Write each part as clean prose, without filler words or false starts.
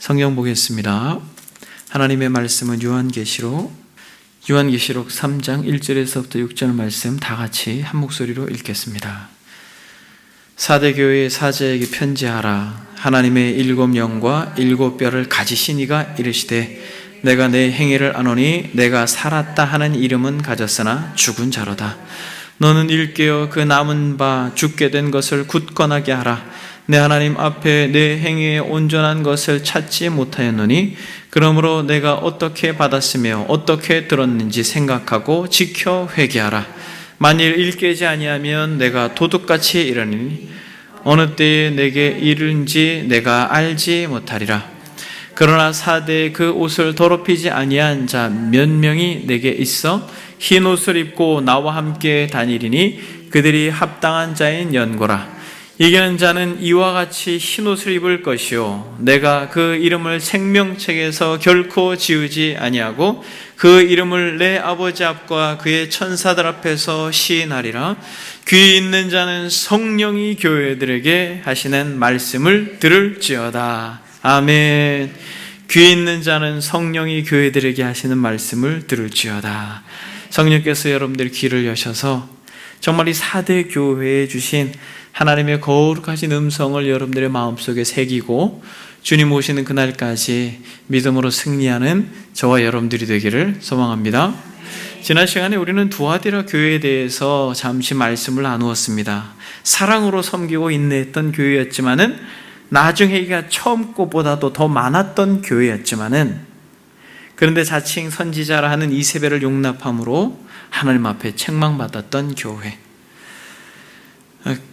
성경 보겠습니다. 하나님의 말씀은 요한계시록 3장 1절에서부터 6절 말씀 다 같이 한 목소리로 읽겠습니다. 사대 교회의 사자에게 편지하라. 하나님의 7 영과 7 뼈를 가지신 이가 이르시되 내가 내 행위를 아노니 내가 살았다 하는 이름은 가졌으나 죽은 자로다. 너는 일깨어 그 남은 바 죽게 된 것을 굳건하게 하라. 내 하나님 앞에 내 행위에 온전한 것을 찾지 못하였노니 그러므로 내가 어떻게 받았으며 어떻게 들었는지 생각하고 지켜 회개하라. 만일 일깨지 아니하면 내가 도둑같이 이르니 어느 때에 내게 이른지 내가 알지 못하리라. 그러나 사대의 그 옷을 더럽히지 아니한 자 몇 명이 내게 있어 흰 옷을 입고 나와 함께 다니리니 그들이 합당한 자인 연고라. 이기는 자는 이와 같이 흰 옷을 입을 것이요 내가 그 이름을 생명책에서 결코 지우지 아니하고 그 이름을 내 아버지 앞과 그의 천사들 앞에서 시인하리라. 귀 있는 자는 성령이 교회들에게 하시는 말씀을 들을지어다. 아멘. 귀 있는 자는 성령이 교회들에게 하시는 말씀을 들을지어다. 성령께서 여러분들 귀를 여셔서 정말 이 4대 교회에 주신 하나님의 거룩하신 음성을 여러분들의 마음속에 새기고 주님 오시는 그날까지 믿음으로 승리하는 저와 여러분들이 되기를 소망합니다. 지난 시간에 우리는 두아디라 교회에 대해서 잠시 말씀을 나누었습니다. 사랑으로 섬기고 인내했던 교회였지만은 나중에 이가 처음 것보다도 더 많았던 교회였지만은 그런데 자칭 선지자라 하는 이세벨을 용납함으로 하나님 앞에 책망받았던 교회.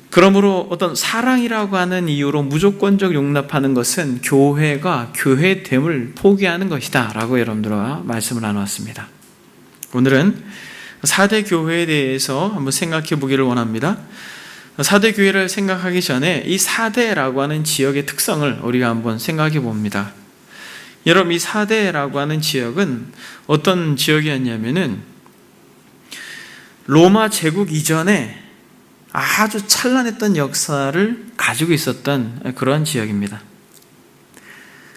그러므로 어떤 사랑이라고 하는 이유로 무조건적 용납하는 것은 교회가 교회됨을 포기하는 것이다 라고 여러분들과 말씀을 나누었습니다. 오늘은 4대 교회에 대해서 한번 생각해 보기를 원합니다. 4대 교회를 생각하기 전에 이 4대라고 하는 지역의 특성을 우리가 한번 생각해 봅니다. 여러분, 이 4대라고 하는 지역은 어떤 지역이었냐면은 로마 제국 이전에 아주 찬란했던 역사를 가지고 있었던 그런 지역입니다.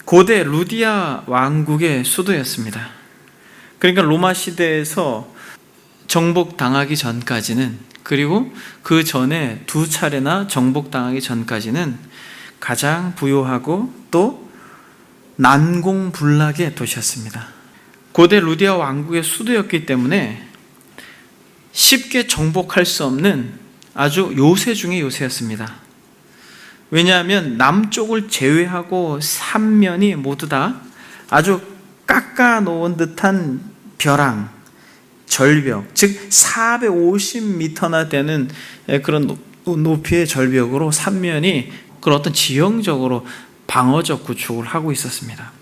고대 루디아 왕국의 수도였습니다. 그러니까 로마 시대에서 정복당하기 전까지는, 그리고 그 전에 2차례나 정복당하기 전까지는 가장 부유하고 또 난공불락의 도시였습니다. 고대 루디아 왕국의 수도였기 때문에 쉽게 정복할 수 없는 아주 요새 중의 요새였습니다. 왜냐하면 남쪽을 제외하고 3면이 모두 다 아주 깎아놓은 듯한 벼랑, 절벽, 즉 450m나 되는 그런 높이의 절벽으로 3면이 그런 어떤 지형적으로 방어적 구축을 하고 있었습니다.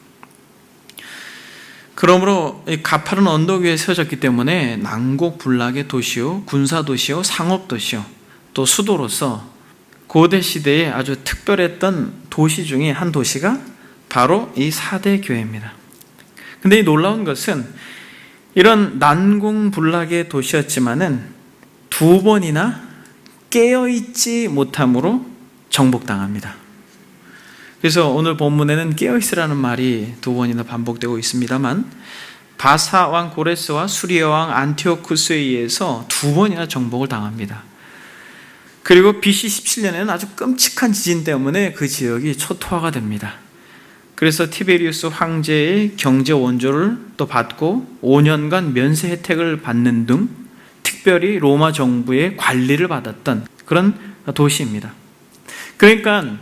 그러므로 가파른 언덕 위에 세워졌기 때문에 난곡불락의 도시요, 군사도시요, 상업도시요, 또 수도로서 고대 시대에 아주 특별했던 도시 중에 한 도시가 바로 이 4대 교회입니다. 근데 이 놀라운 것은 이런 난공불락의 도시였지만은 2번이나 깨어있지 못함으로 정복당합니다. 그래서 오늘 본문에는 깨어있으라는 말이 2번이나 반복되고 있습니다만 바사 왕 고레스와 수리아 왕 안티오쿠스에 의해서 2번이나 정복을 당합니다. 그리고 BC 17년에는 아주 끔찍한 지진 때문에 그 지역이 초토화가 됩니다. 그래서 티베리우스 황제의 경제 원조를 또 받고 5년간 면세 혜택을 받는 등 특별히 로마 정부의 관리를 받았던 그런 도시입니다. 그러니까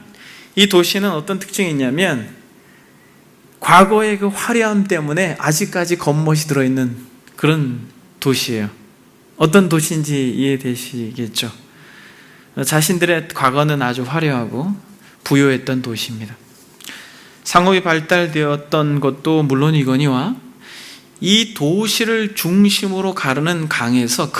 이 도시는 어떤 특징이 있냐면 과거의 그 화려함 때문에 아직까지 겉멋이 들어있는 그런 도시예요. 어떤 도시인지 이해되시겠죠? 자신들의 과거는 아주 화려하고 부유했던 도시입니다. 상업이 발달되었던 것도 물론이거니와 이 도시를 중심으로 가르는 강에서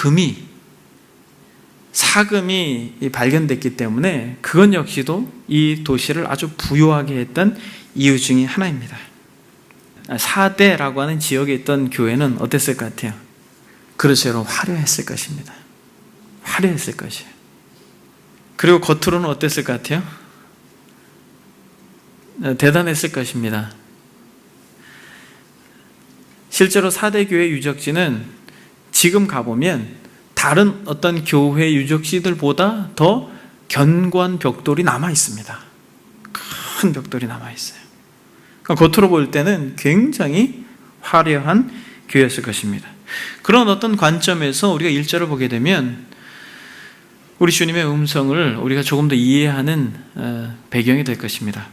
사금이 발견됐기 때문에 그것 역시도 이 도시를 아주 부유하게 했던 이유 중에 하나입니다. 4대라고 하는 지역에 있던 교회는 어땠을 것 같아요? 그렇죠, 여러분, 화려했을 것입니다. 화려했을 것이에요. 그리고 겉으로는 어땠을 것 같아요? 대단했을 것입니다. 실제로 4대 교회 유적지는 지금 가보면 다른 어떤 교회 유적지들보다 더 견고한 벽돌이 남아 있습니다. 큰 벽돌이 남아 있어요. 그러니까 겉으로 볼 때는 굉장히 화려한 교회였을 것입니다. 그런 어떤 관점에서 우리가 1절을 보게 되면 우리 주님의 음성을 우리가 조금 더 이해하는 배경이 될 것입니다.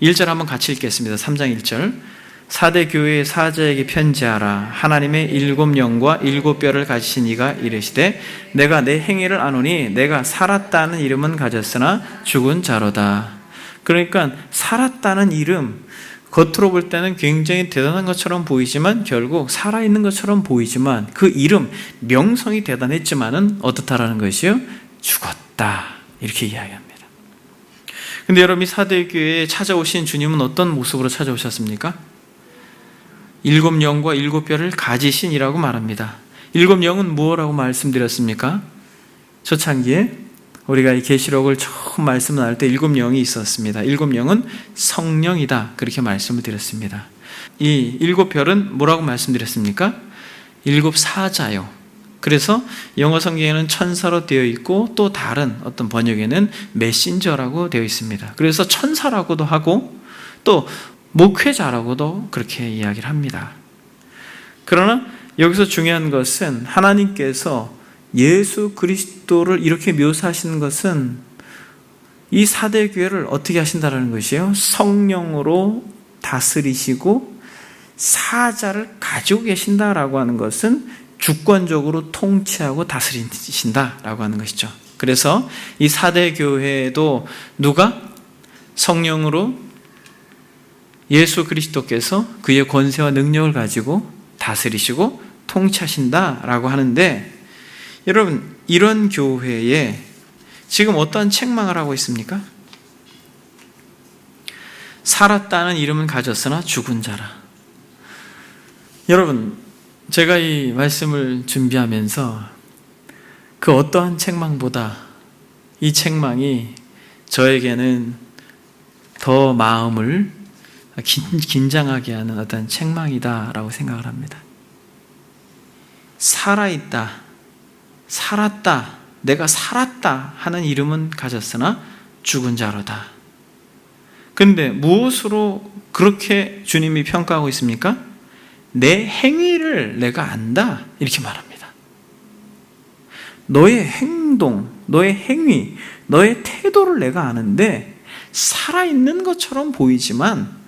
1절 한번 같이 읽겠습니다. 3장 1절. 4대 교회의 사자에게 편지하라. 하나님의 7영과 7뼈를 가지신 이가 이르시되 내가 내 행위를 아노니 내가 살았다는 이름은 가졌으나 죽은 자로다. 그러니까 살았다는 이름, 겉으로 볼 때는 굉장히 대단한 것처럼 보이지만 결국 살아있는 것처럼 보이지만 그 이름, 명성이 대단했지만은 어떻다라는 것이요? 죽었다. 이렇게 이야기합니다. 근데 여러분이 4대 교회에 찾아오신 주님은 어떤 모습으로 찾아오셨습니까? 7영과 7뼈를 가지신이라고 말합니다. 7영은 무엇이라고 말씀드렸습니까? 초창기에 우리가 이 계시록을 처음 말씀을 나눌 때 7영이 있었습니다. 7영은 성령이다. 그렇게 말씀을 드렸습니다. 이 7뼈는 뭐라고 말씀드렸습니까? 7사자요. 그래서 영어 성경에는 천사로 되어 있고 또 다른 어떤 번역에는 메신저라고 되어 있습니다. 그래서 천사라고도 하고 또 목회자라고도 그렇게 이야기를 합니다. 그러나 여기서 중요한 것은 하나님께서 예수 그리스도를 이렇게 묘사하시는 것은 이 4대 교회를 어떻게 하신다는 것이에요? 성령으로 다스리시고 사자를 가지고 계신다라고 하는 것은 주권적으로 통치하고 다스리신다라고 하는 것이죠. 그래서 이 4대 교회에도 누가 성령으로 예수 그리스도께서 그의 권세와 능력을 가지고 다스리시고 통치하신다라고 하는데 여러분 이런 교회에 지금 어떠한 책망을 하고 있습니까? 살았다는 이름은 가졌으나 죽은 자라. 여러분 제가 이 말씀을 준비하면서 그 어떠한 책망보다 이 책망이 저에게는 더 마음을 긴장하게 하는 어떤 책망이다라고 생각을 합니다. 살아있다, 살았다, 내가 살았다 하는 이름은 가졌으나 죽은 자로다. 근데 무엇으로 그렇게 주님이 평가하고 있습니까? 내 행위를 내가 안다 이렇게 말합니다. 너의 행동, 너의 행위, 너의 태도를 내가 아는데 살아있는 것처럼 보이지만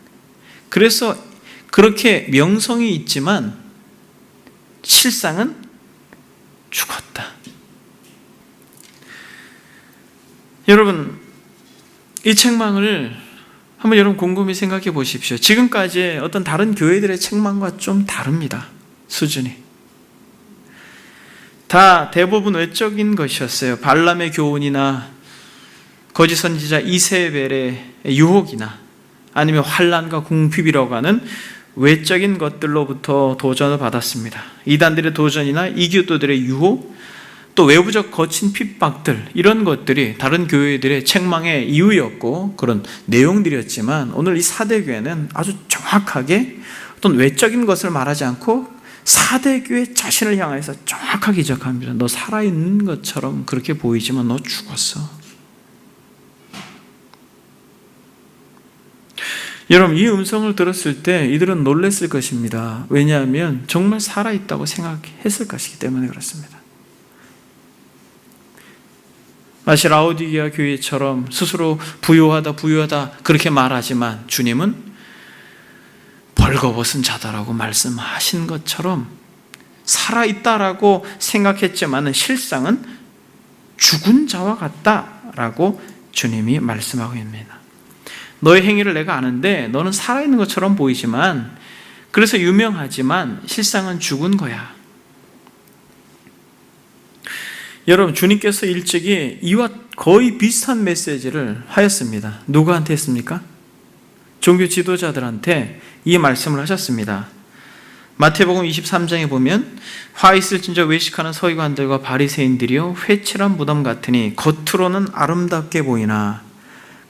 그래서 그렇게 명성이 있지만 실상은 죽었다. 여러분 이 책망을 한번 여러분 곰곰이 생각해 보십시오. 지금까지의 어떤 다른 교회들의 책망과 좀 다릅니다. 수준이 다 대부분 외적인 것이었어요. 발람의 교훈이나 거짓 선지자 이세벨의 유혹이나 아니면 환난과 궁핍이라고 하는 외적인 것들로부터 도전을 받았습니다. 이단들의 도전이나 이교도들의 유혹, 또 외부적 거친 핍박들, 이런 것들이 다른 교회들의 책망의 이유였고 그런 내용들이었지만 오늘 이 4대 교회는 아주 정확하게 어떤 외적인 것을 말하지 않고 4대 교회 자신을 향해서 정확하게 지적합니다. 너 살아있는 것처럼 그렇게 보이지만 너 죽었어. 여러분 이 음성을 들었을 때 이들은 놀랐을 것입니다. 왜냐하면 정말 살아있다고 생각했을 것이기 때문에 그렇습니다. 마치 라오디게아 교회처럼 스스로 부요하다 그렇게 말하지만 주님은 벌거벗은 자다라고 말씀하신 것처럼 살아있다라고 생각했지만 실상은 죽은 자와 같다라고 주님이 말씀하고 있습니다. 너의 행위를 내가 아는데 너는 살아있는 것처럼 보이지만 그래서 유명하지만 실상은 죽은 거야. 여러분 주님께서 일찍이 이와 거의 비슷한 메시지를 하였습니다. 누구한테 했습니까? 종교 지도자들한테 이 말씀을 하셨습니다. 마태복음 23장에 보면 화 있을진저 외식하는 서기관들과 바리새인들이요 회칠한 무덤 같으니 겉으로는 아름답게 보이나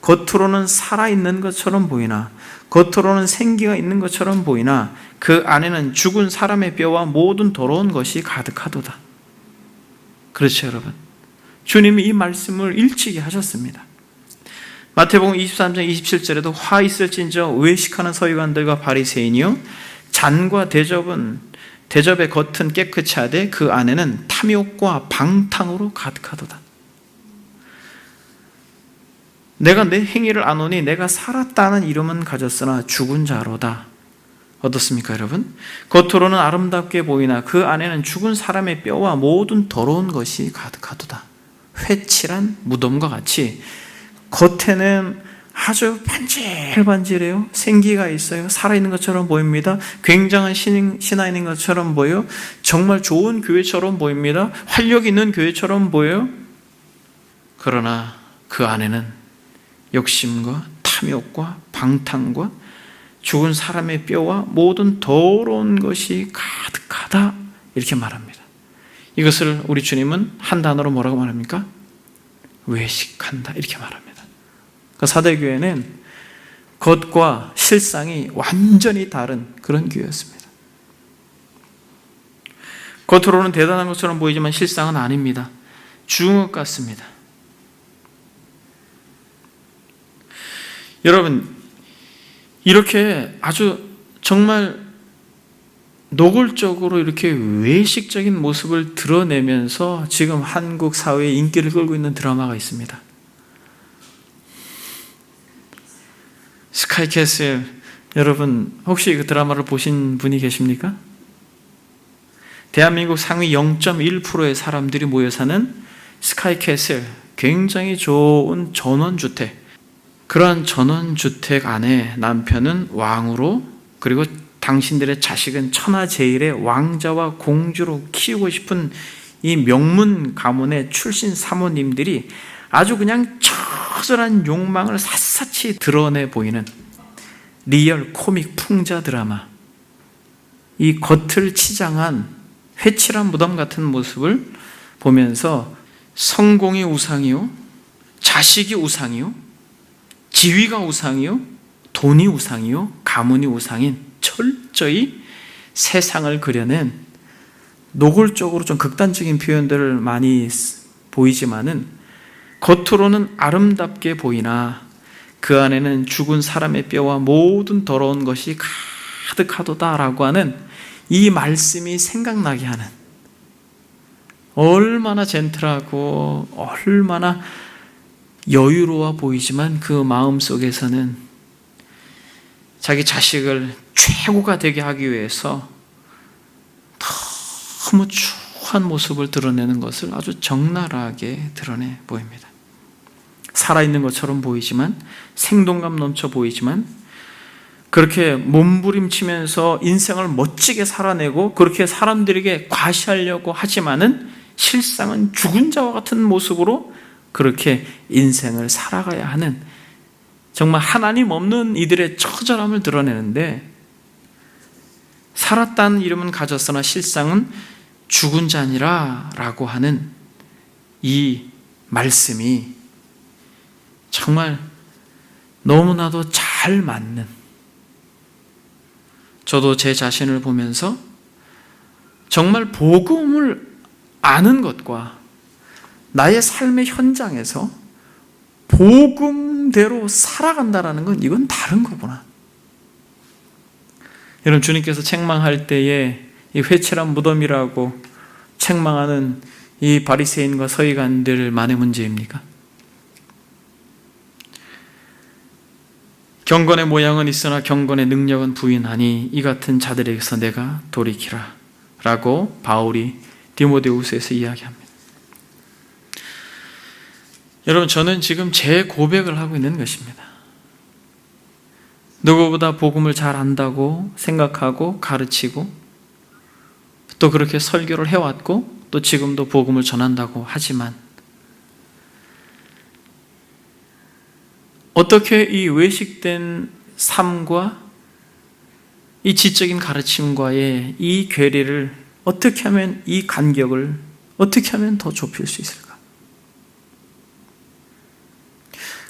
겉으로는 살아있는 것처럼 보이나 겉으로는 생기가 있는 것처럼 보이나 그 안에는 죽은 사람의 뼈와 모든 더러운 것이 가득하도다. 그렇죠, 여러분. 주님이 이 말씀을 일찍이 하셨습니다. 마태복음 23장 27절에도 화 있을진저 외식하는 서기관들과 바리새인이요 잔과 대접의 겉은 깨끗이 하되 그 안에는 탐욕과 방탕으로 가득하도다. 내가 내 행위를 아노니 내가 살았다는 이름은 가졌으나 죽은 자로다. 어떻습니까, 여러분? 겉으로는 아름답게 보이나 그 안에는 죽은 사람의 뼈와 모든 더러운 것이 가득하도다. 회칠한 무덤과 같이 겉에는 아주 반질반질해요. 생기가 있어요. 살아있는 것처럼 보입니다. 굉장한 신앙인인 것처럼 보여요. 정말 좋은 교회처럼 보입니다. 활력 있는 교회처럼 보여요. 그러나 그 안에는 욕심과 탐욕과 방탕과 죽은 사람의 뼈와 모든 더러운 것이 가득하다, 이렇게 말합니다. 이것을 우리 주님은 한 단어로 뭐라고 말합니까? 외식한다, 이렇게 말합니다. 그 사대교회는 겉과 실상이 완전히 다른 그런 교회였습니다. 겉으로는 대단한 것처럼 보이지만 실상은 아닙니다. 죽은 것 같습니다. 여러분, 이렇게 아주 정말 노골적으로 이렇게 외식적인 모습을 드러내면서 지금 한국 사회에 인기를 끌고 있는 드라마가 있습니다. 스카이캐슬, 여러분 혹시 그 드라마를 보신 분이 계십니까? 대한민국 상위 0.1%의 사람들이 모여 사는 스카이캐슬, 굉장히 좋은 전원주택, 그러한 전원주택 안에 남편은 왕으로, 그리고 당신들의 자식은 천하제일의 왕자와 공주로 키우고 싶은 이 명문 가문의 출신 사모님들이 아주 그냥 처절한 욕망을 샅샅이 드러내 보이는 리얼 코믹 풍자 드라마, 이 겉을 치장한 회칠한 무덤 같은 모습을 보면서 성공이 우상이요, 자식이 우상이요, 지위가 우상이요, 돈이 우상이요, 가문이 우상인 철저히 세상을 그려낸, 노골적으로 좀 극단적인 표현들을 많이 보이지만은 겉으로는 아름답게 보이나 그 안에는 죽은 사람의 뼈와 모든 더러운 것이 가득하도다라고 하는 이 말씀이 생각나게 하는, 얼마나 젠틀하고 얼마나 여유로워 보이지만 그 마음속에서는 자기 자식을 최고가 되게 하기 위해서 너무 추한 모습을 드러내는 것을 아주 적나라하게 드러내 보입니다. 살아있는 것처럼 보이지만, 생동감 넘쳐 보이지만, 그렇게 몸부림치면서 인생을 멋지게 살아내고 그렇게 사람들에게 과시하려고 하지만은 실상은 죽은 자와 같은 모습으로 그렇게 인생을 살아가야 하는, 정말 하나님 없는 이들의 처절함을 드러내는데, 살았다는 이름은 가졌으나 실상은 죽은 자니라 라고 하는 이 말씀이 정말 너무나도 잘 맞는, 저도 제 자신을 보면서 정말 복음을 아는 것과 나의 삶의 현장에서 복음대로 살아간다는 건 이건 다른 거구나. 여러분, 주님께서 책망할 때에 이 회칠한 무덤이라고 책망하는 이 바리새인과 서기관들만의 문제입니까? 경건의 모양은 있으나 경건의 능력은 부인하니 이 같은 자들에게서 내가 돌이키라 라고 바울이 디모데후서에서 이야기합니다. 여러분, 저는 지금 제 고백을 하고 있는 것입니다. 누구보다 복음을 잘 안다고 생각하고 가르치고 또 그렇게 설교를 해왔고 또 지금도 복음을 전한다고 하지만, 어떻게 이 외식된 삶과 이 지적인 가르침과의 이 괴리를 어떻게 하면, 이 간격을 어떻게 하면 더 좁힐 수 있을까?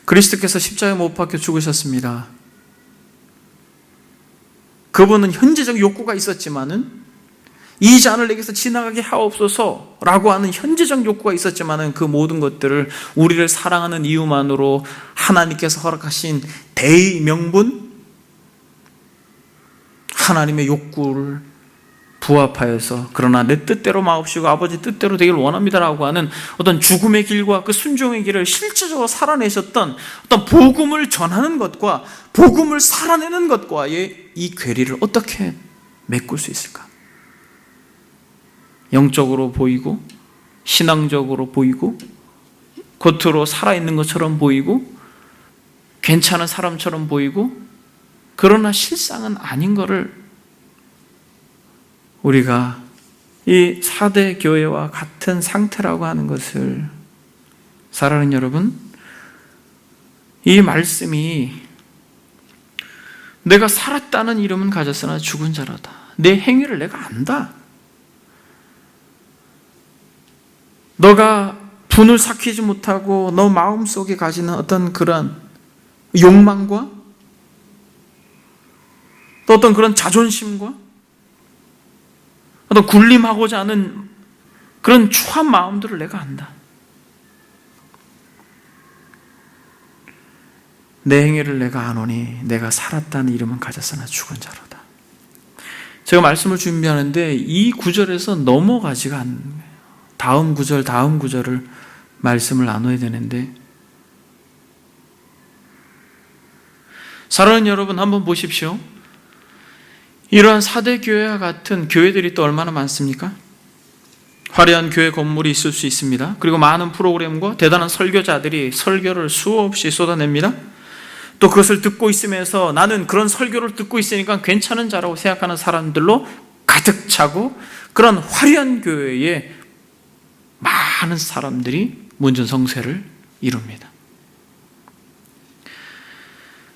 그리스도께서 십자가에 못 박혀 죽으셨습니다. 그분은 현재적 욕구가 있었지만은 이 잔을 내게서 지나가게 하옵소서 라고 하는 현재적 욕구가 있었지만은 그 모든 것들을 우리를 사랑하는 이유만으로 하나님께서 허락하신 대의명분, 하나님의 욕구를 부합하여서 그러나 내 뜻대로 마옵시고 아버지 뜻대로 되길 원합니다라고 하는 어떤 죽음의 길과 그 순종의 길을 실제적으로 살아내셨던 어떤 복음을 전하는 것과 복음을 살아내는 것과의 이 괴리를 어떻게 메꿀 수 있을까? 영적으로 보이고 신앙적으로 보이고 겉으로 살아있는 것처럼 보이고 괜찮은 사람처럼 보이고 그러나 실상은 아닌 것을 우리가 이 4대 교회와 같은 상태라고 하는 것을 사랑하는 여러분, 이 말씀이 내가 살았다는 이름은 가졌으나 죽은 자라다. 내 행위를 내가 안다. 너가 분을 삭히지 못하고 너 마음속에 가지는 어떤 그런 욕망과 또 어떤 그런 자존심과 어떤 군림하고자 하는 그런 추한 마음들을 내가 안다. 내 행위를 내가 아노니 내가 살았다는 이름은 가졌으나 죽은 자로다. 제가 말씀을 준비하는데 이 구절에서 넘어가지가 않는 거예요. 다음 구절을 말씀을 나눠야 되는데, 사랑하는 여러분 한번 보십시오. 이러한 4대 교회와 같은 교회들이 또 얼마나 많습니까? 화려한 교회 건물이 있을 수 있습니다. 그리고 많은 프로그램과 대단한 설교자들이 설교를 수없이 쏟아냅니다. 또 그것을 듣고 있으면서 나는 그런 설교를 듣고 있으니까 괜찮은 자라고 생각하는 사람들로 가득 차고, 그런 화려한 교회에 많은 사람들이 문전성쇠를 이룹니다.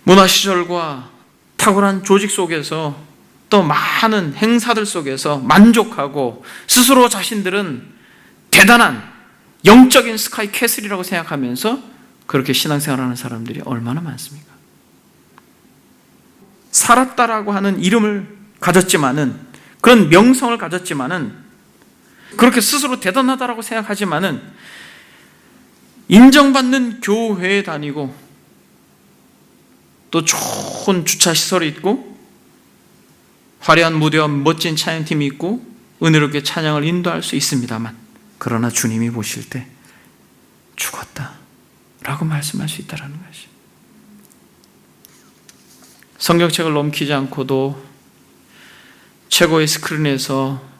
문화시설과 탁월한 조직 속에서 또 많은 행사들 속에서 만족하고 스스로 자신들은 대단한 영적인 스카이 캐슬이라고 생각하면서 그렇게 신앙생활하는 사람들이 얼마나 많습니까? 살았다라고 하는 이름을 가졌지만은, 그런 명성을 가졌지만은, 그렇게 스스로 대단하다라고 생각하지만은 인정받는 교회에 다니고 또 좋은 주차시설이 있고 화려한 무대와 멋진 찬양팀이 있고 은혜롭게 찬양을 인도할 수 있습니다만, 그러나 주님이 보실 때 죽었다 라고 말씀할 수 있다는 것이, 성경책을 넘기지 않고도 최고의 스크린에서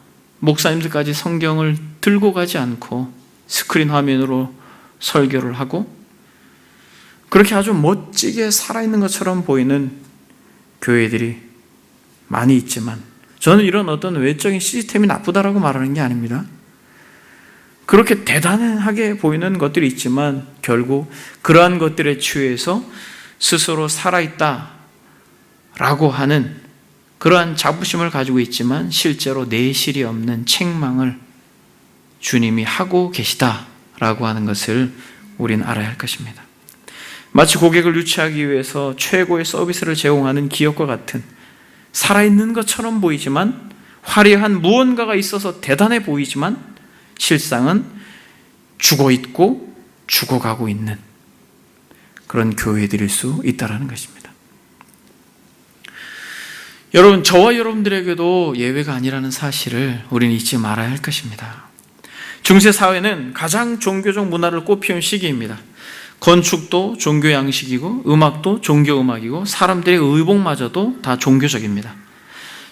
목사님들까지 성경을 들고 가지 않고 스크린 화면으로 설교를 하고 그렇게 아주 멋지게 살아있는 것처럼 보이는 교회들이 많이 있지만, 저는 이런 어떤 외적인 시스템이 나쁘다라고 말하는 게 아닙니다. 그렇게 대단하게 보이는 것들이 있지만 결국 그러한 것들에 취해서 스스로 살아있다라고 하는 그러한 자부심을 가지고 있지만 실제로 내실이 없는 책망을 주님이 하고 계시다라고 하는 것을 우리는 알아야 할 것입니다. 마치 고객을 유치하기 위해서 최고의 서비스를 제공하는 기업과 같은, 살아있는 것처럼 보이지만 화려한 무언가가 있어서 대단해 보이지만 실상은 죽어있고 죽어가고 있는 그런 교회들일 수 있다는 것입니다. 여러분, 저와 여러분들에게도 예외가 아니라는 사실을 우리는 잊지 말아야 할 것입니다. 중세 사회는 가장 종교적 문화를 꽃피운 시기입니다. 건축도 종교 양식이고 음악도 종교 음악이고 사람들의 의복마저도 다 종교적입니다.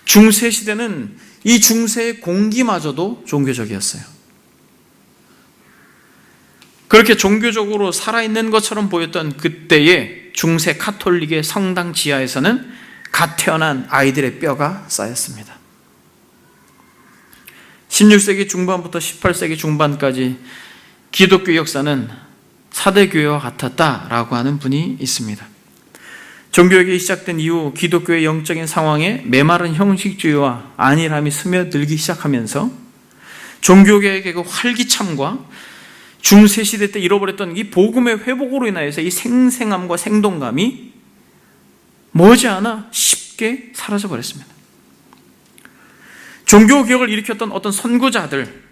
중세 시대는 이 중세의 공기마저도 종교적이었어요. 그렇게 종교적으로 살아있는 것처럼 보였던 그때의 중세 카톨릭의 성당 지하에서는 갓 태어난 아이들의 뼈가 쌓였습니다. 16세기 중반부터 18세기 중반까지 기독교 역사는 4대 교회와 같았다라고 하는 분이 있습니다. 종교개혁이 시작된 이후 기독교의 영적인 상황에 메마른 형식주의와 안일함이 스며들기 시작하면서 종교개혁의 그 활기참과 중세 시대 때 잃어버렸던 이 복음의 회복으로 인하여서 이 생생함과 생동감이 머지않아 쉽게 사라져버렸습니다. 종교개혁을 일으켰던 어떤 선구자들,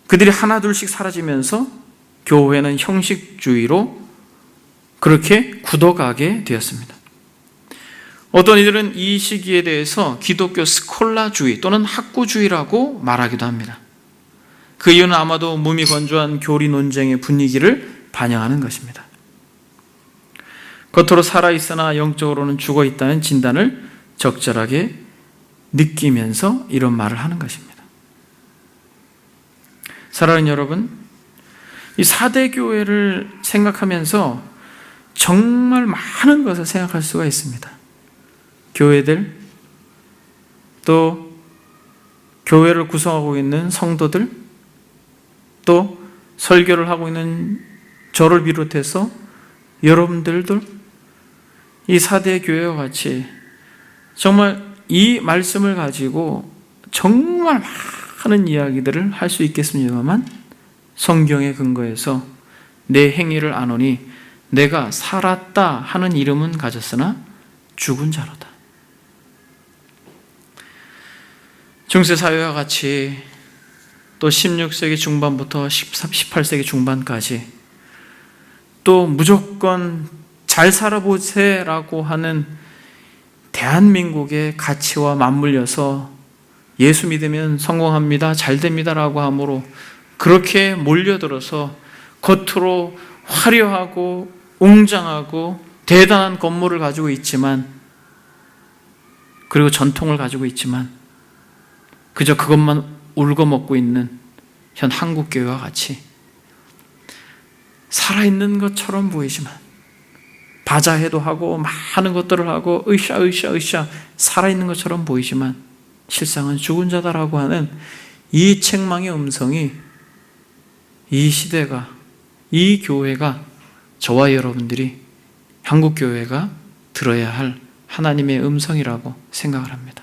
그들이 하나둘씩 사라지면서 교회는 형식주의로 그렇게 굳어가게 되었습니다. 어떤 이들은 이 시기에 대해서 기독교 스콜라주의 또는 학구주의라고 말하기도 합니다. 그 이유는 아마도 무미건조한 교리 논쟁의 분위기를 반영하는 것입니다. 겉으로 살아있으나 영적으로는 죽어있다는 진단을 적절하게 느끼면서 이런 말을 하는 것입니다. 사랑하는 여러분, 이 4대 교회를 생각하면서 정말 많은 것을 생각할 수가 있습니다. 교회들, 또 교회를 구성하고 있는 성도들, 또 설교를 하고 있는 저를 비롯해서 여러분들도 이 4대 교회와 같이 정말 이 말씀을 가지고 정말 많은 이야기들을 할 수 있겠습니다만 성경의 근거에서 내 행위를 아노니 내가 살았다 하는 이름은 가졌으나 죽은 자로다. 중세사회와 같이 또 16세기 중반부터 18세기 중반까지 또 무조건 잘 살아보세라고 하는 대한민국의 가치와 맞물려서 예수 믿으면 성공합니다, 잘 됩니다라고 함으로 그렇게 몰려들어서 겉으로 화려하고 웅장하고 대단한 건물을 가지고 있지만, 그리고 전통을 가지고 있지만 그저 그것만 울거먹고 있는 현 한국교회와 같이 살아있는 것처럼 보이지만, 바자회도 하고 많은 것들을 하고 으쌰 살아있는 것처럼 보이지만 실상은 죽은 자다라고 하는 이 책망의 음성이 이 시대가, 이 교회가, 저와 여러분들이 한국교회가 들어야 할 하나님의 음성이라고 생각을 합니다.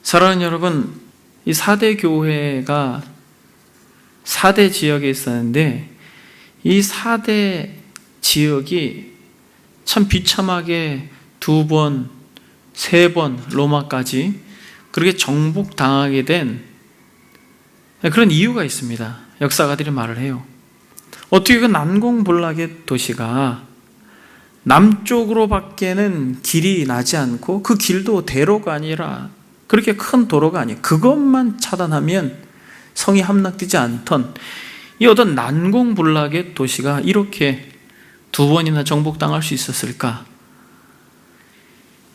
사랑하는 여러분, 이 4대 교회가 4대 지역에 있었는데 이 4대 지역이 참 비참하게 2번, 3번 로마까지 그렇게 정복당하게 된 그런 이유가 있습니다. 역사가들이 말을 해요. 어떻게 그 난공불락의 도시가 남쪽으로 밖에는 길이 나지 않고 그 길도 대로가 아니라 그렇게 큰 도로가 아니에요. 그것만 차단하면 성이 함락되지 않던 이 어떤 난공불락의 도시가 이렇게 2번이나 정복당할 수 있었을까?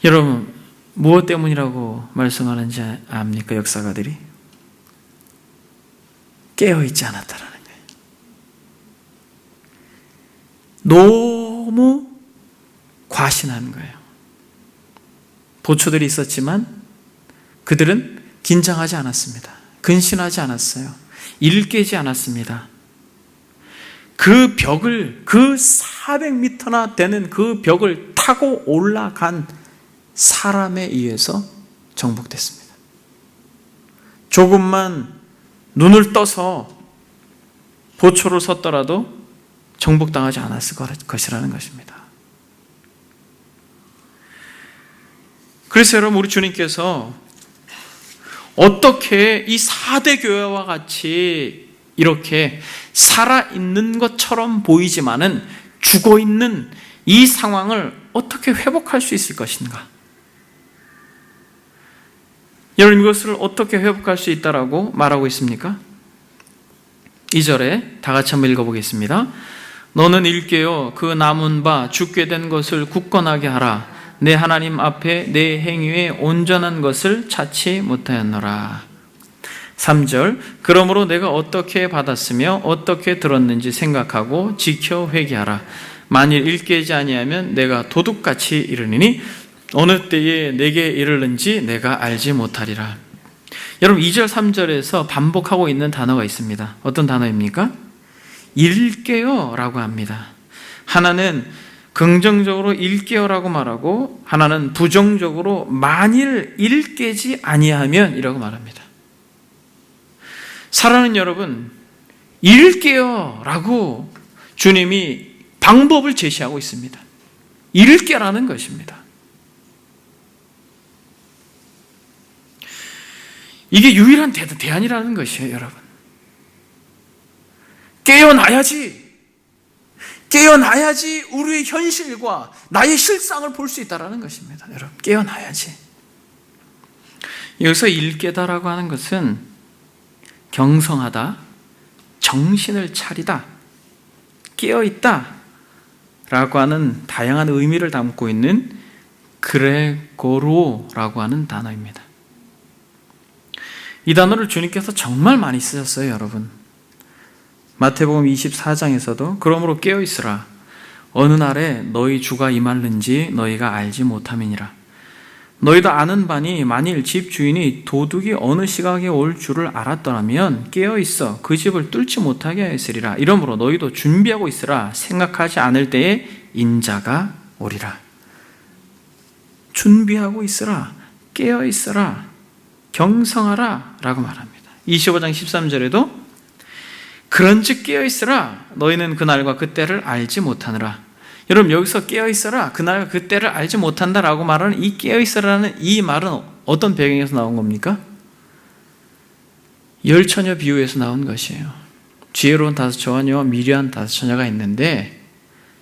여러분, 무엇 때문이라고 말씀하는지 압니까? 역사가들이 깨어있지 않았다라는 거예요. 너무 과신한 거예요. 보초들이 있었지만 그들은 긴장하지 않았습니다. 근신하지 않았어요. 일 깨지 않았습니다. 그 벽을, 그 400m나 되는 그 벽을 타고 올라간 사람에 의해서 정복됐습니다. 조금만 눈을 떠서 보초를 섰더라도 정복당하지 않았을 것이라는 것입니다. 그래서 여러분, 우리 주님께서 어떻게 이 4대 교회와 같이 이렇게 살아있는 것처럼 보이지만은 죽어있는 이 상황을 어떻게 회복할 수 있을 것인가? 여러분, 이것을 어떻게 회복할 수 있다라고 말하고 있습니까? 2절에 다 같이 한번 읽어보겠습니다. 너는 일깨어 그 남은 바 죽게 된 것을 굳건하게 하라. 내 하나님 앞에 내 행위에 온전한 것을 찾지 못하였노라. 3절, 그러므로 내가 어떻게 받았으며 어떻게 들었는지 생각하고 지켜 회개하라. 만일 일깨지 아니하면 내가 도둑같이 이르리니 어느 때에 내게 이르는지 내가 알지 못하리라. 여러분, 2절 3절에서 반복하고 있는 단어가 있습니다. 어떤 단어입니까? 일깨어 라고 합니다. 하나는 긍정적으로 일깨어라고 말하고 하나는 부정적으로 만일 일깨지 아니하면 이라고 말합니다. 사랑하는 여러분, 잃을게요 라고 주님이 방법을 제시하고 있습니다. 잃을게라는 것입니다. 이게 유일한 대안이라는 것이에요, 여러분. 깨어나야지 우리의 현실과 나의 실상을 볼 수 있다는 것입니다. 여러분, 깨어나야지. 여기서 일깨다라고 하는 것은 경성하다, 정신을 차리다, 깨어있다 라고 하는 다양한 의미를 담고 있는 그레고로라고 하는 단어입니다. 이 단어를 주님께서 정말 많이 쓰셨어요, 여러분. 마태복음 24장에서도 그러므로 깨어있으라. 어느 날에 너희 주가 임할는지 너희가 알지 못함이니라. 너희도 아는 바니 만일 집 주인이 도둑이 어느 시각에 올 줄을 알았더라면 깨어있어 그 집을 뚫지 못하게 하였으리라. 이러므로 너희도 준비하고 있으라. 생각하지 않을 때에 인자가 오리라. 준비하고 있으라. 깨어있으라. 경성하라 라고 말합니다. 25장 13절에도 그런즉 깨어있으라. 너희는 그날과 그때를 알지 못하느라. 여러분, 여기서 깨어있어라, 그날과 그때를 알지 못한다라고 말하는 이 깨어있어라는 이 말은 어떤 배경에서 나온 겁니까? 열 처녀 비유에서 나온 것이에요. 지혜로운 다섯 처녀와 미련한 다섯 처녀가 있는데,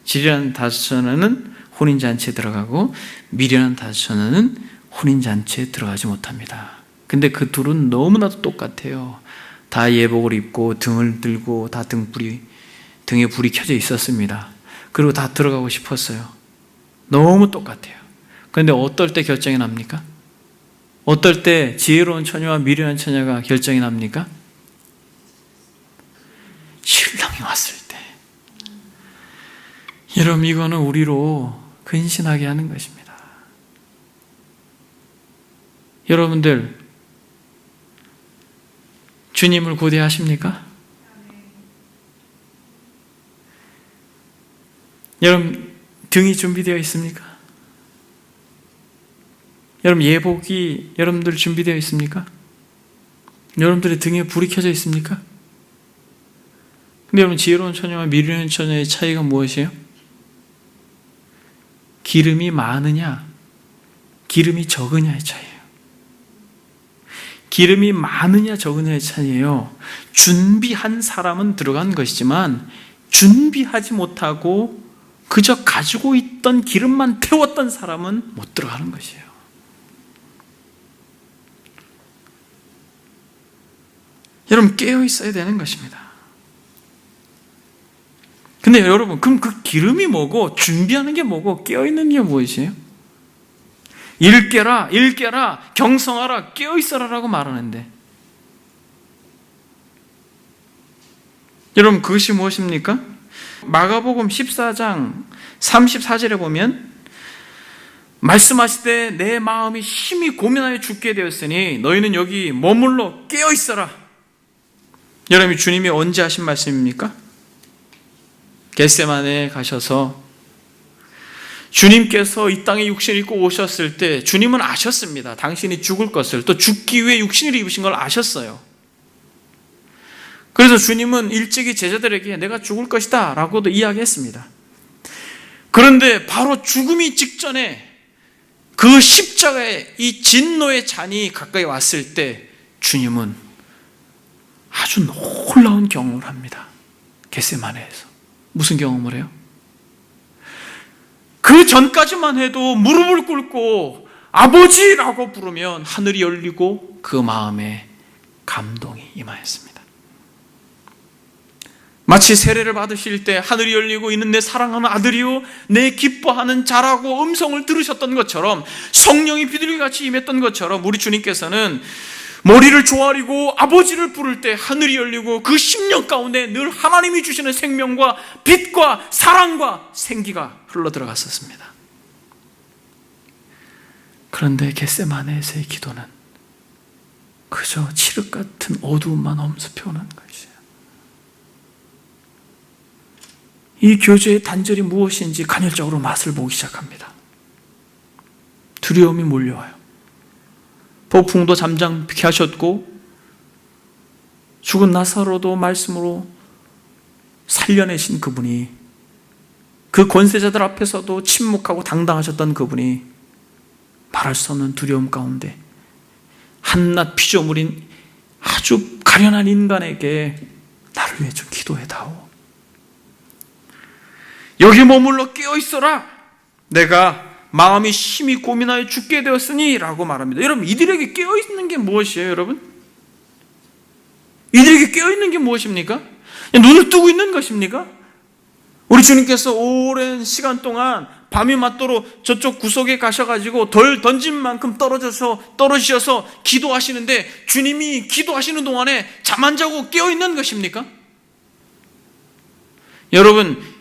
지혜로운 다섯 처녀는 혼인잔치에 들어가고 미련한 다섯 처녀는 혼인잔치에 들어가지 못합니다. 근데 그 둘은 너무나도 똑같아요. 다 예복을 입고 등을 들고 다 등에 불이 켜져 있었습니다. 그리고 다 들어가고 싶었어요. 너무 똑같아요. 그런데 어떨 때 결정이 납니까? 어떨 때 지혜로운 처녀와 미련한 처녀가 결정이 납니까? 신랑이 왔을 때. 여러분, 이거는 우리로 근신하게 하는 것입니다. 여러분들, 주님을 고대하십니까? 여러분, 등이 준비되어 있습니까? 여러분, 예복이 여러분들 준비되어 있습니까? 여러분들의 등에 불이 켜져 있습니까? 근데 여러분, 지혜로운 처녀와 미련한 처녀의 차이가 무엇이에요? 기름이 많으냐, 기름이 적으냐의 차이예요. 기름이 많으냐 적으냐의 차이예요. 준비한 사람은 들어간 것이지만 준비하지 못하고 그저 가지고 있던 기름만 태웠던 사람은 못 들어가는 것이에요. 여러분, 깨어 있어야 되는 것입니다. 근데 여러분, 그럼 그 기름이 뭐고 준비하는 게 뭐고 깨어 있는 게 무엇이에요? 일깨라, 경성하라, 깨어 있어라라고 말하는데, 여러분, 그것이 무엇입니까? 마가복음 14장 34절에 보면 말씀하시되 내 마음이 심히 고민하여 죽게 되었으니 너희는 여기 머물러 깨어 있어라. 여러분, 주님이 언제 하신 말씀입니까? 겟세마네에 가셔서 주님께서 이 땅에 육신을 입고 오셨을 때 주님은 아셨습니다. 당신이 죽을 것을, 또 죽기 위해 육신을 입으신 걸 아셨어요. 그래서 주님은 일찍이 제자들에게 내가 죽을 것이다 라고도 이야기했습니다. 그런데 바로 죽음이 직전에 그 십자가의 이 진노의 잔이 가까이 왔을 때 주님은 아주 놀라운 경험을 합니다. 겟세마네에서. 무슨 경험을 해요? 그 전까지만 해도 무릎을 꿇고 아버지라고 부르면 하늘이 열리고 그 마음에 감동이 임하였습니다. 마치 세례를 받으실 때 하늘이 열리고 이는 내 사랑하는 아들이요 내 기뻐하는 자라고 음성을 들으셨던 것처럼, 성령이 비둘기같이 임했던 것처럼 우리 주님께서는 머리를 조아리고 아버지를 부를 때 하늘이 열리고 그 심령 가운데 늘 하나님이 주시는 생명과 빛과 사랑과 생기가 흘러들어갔었습니다. 그런데 겟세마네에서의 기도는 그저 칠흑 같은 어두움만 엄습해오는 것이에요. 이 교제의 단절이 무엇인지 간헐적으로 맛을 보기 시작합니다. 두려움이 몰려와요. 폭풍도 잠잠케 하셨고 죽은 나사로도 말씀으로 살려내신 그분이, 그 권세자들 앞에서도 침묵하고 당당하셨던 그분이 말할 수 없는 두려움 가운데 한낱 피조물인 아주 가련한 인간에게 나를 위해 좀 기도해다오. 여기 머물러 깨어있어라. 내가 마음이 심히 고민하여 죽게 되었으니 라고 말합니다. 여러분, 이들에게 깨어있는 게 무엇이에요? 여러분, 이들에게 깨어있는 게 무엇입니까? 눈을 뜨고 있는 것입니까? 우리 주님께서 오랜 시간 동안 밤이 맞도록 저쪽 구석에 가셔가지고 덜 던진 만큼 떨어지셔서 기도하시는데, 주님이 기도하시는 동안에 잠 안 자고 깨어있는 것입니까? 여러분,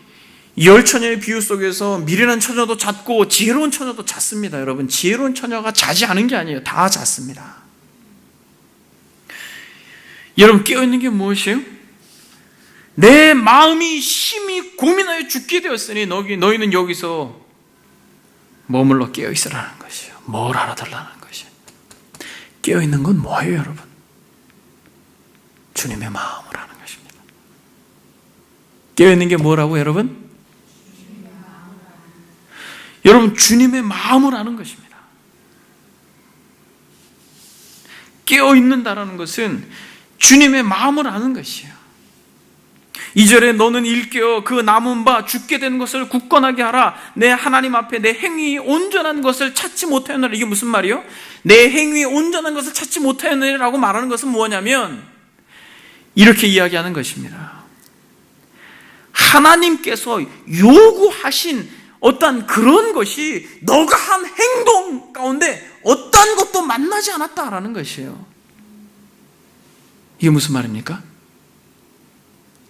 열처녀의 비유 속에서 미련한 처녀도 잤고 지혜로운 처녀도 잤습니다. 여러분, 지혜로운 처녀가 자지 않은 게 아니에요. 다 잤습니다. 여러분, 깨어있는 게 무엇이에요? 내 마음이 심히 고민하여 죽게 되었으니 너희는 여기서 머물러 깨어있으라는 것이에요. 뭘 알아달라는 것이에요. 깨어있는 건 뭐예요, 여러분? 주님의 마음을 아는 것입니다. 깨어있는 게 뭐라고, 여러분? 여러분, 주님의 마음을 아는 것입니다. 깨어있는다라는 것은 주님의 마음을 아는 것이에요. 2절에 너는 일깨어 그 남은 바 죽게 된 것을 굳건하게 하라. 내 하나님 앞에 내 행위 온전한 것을 찾지 못하였느니라. 이게 무슨 말이요? 내 행위 온전한 것을 찾지 못하였느니라고 말하는 것은 뭐냐면 이렇게 이야기하는 것입니다. 하나님께서 요구하신 어떤 그런 것이 너가 한 행동 가운데 어떤 것도 만나지 않았다라는 것이에요. 이게 무슨 말입니까?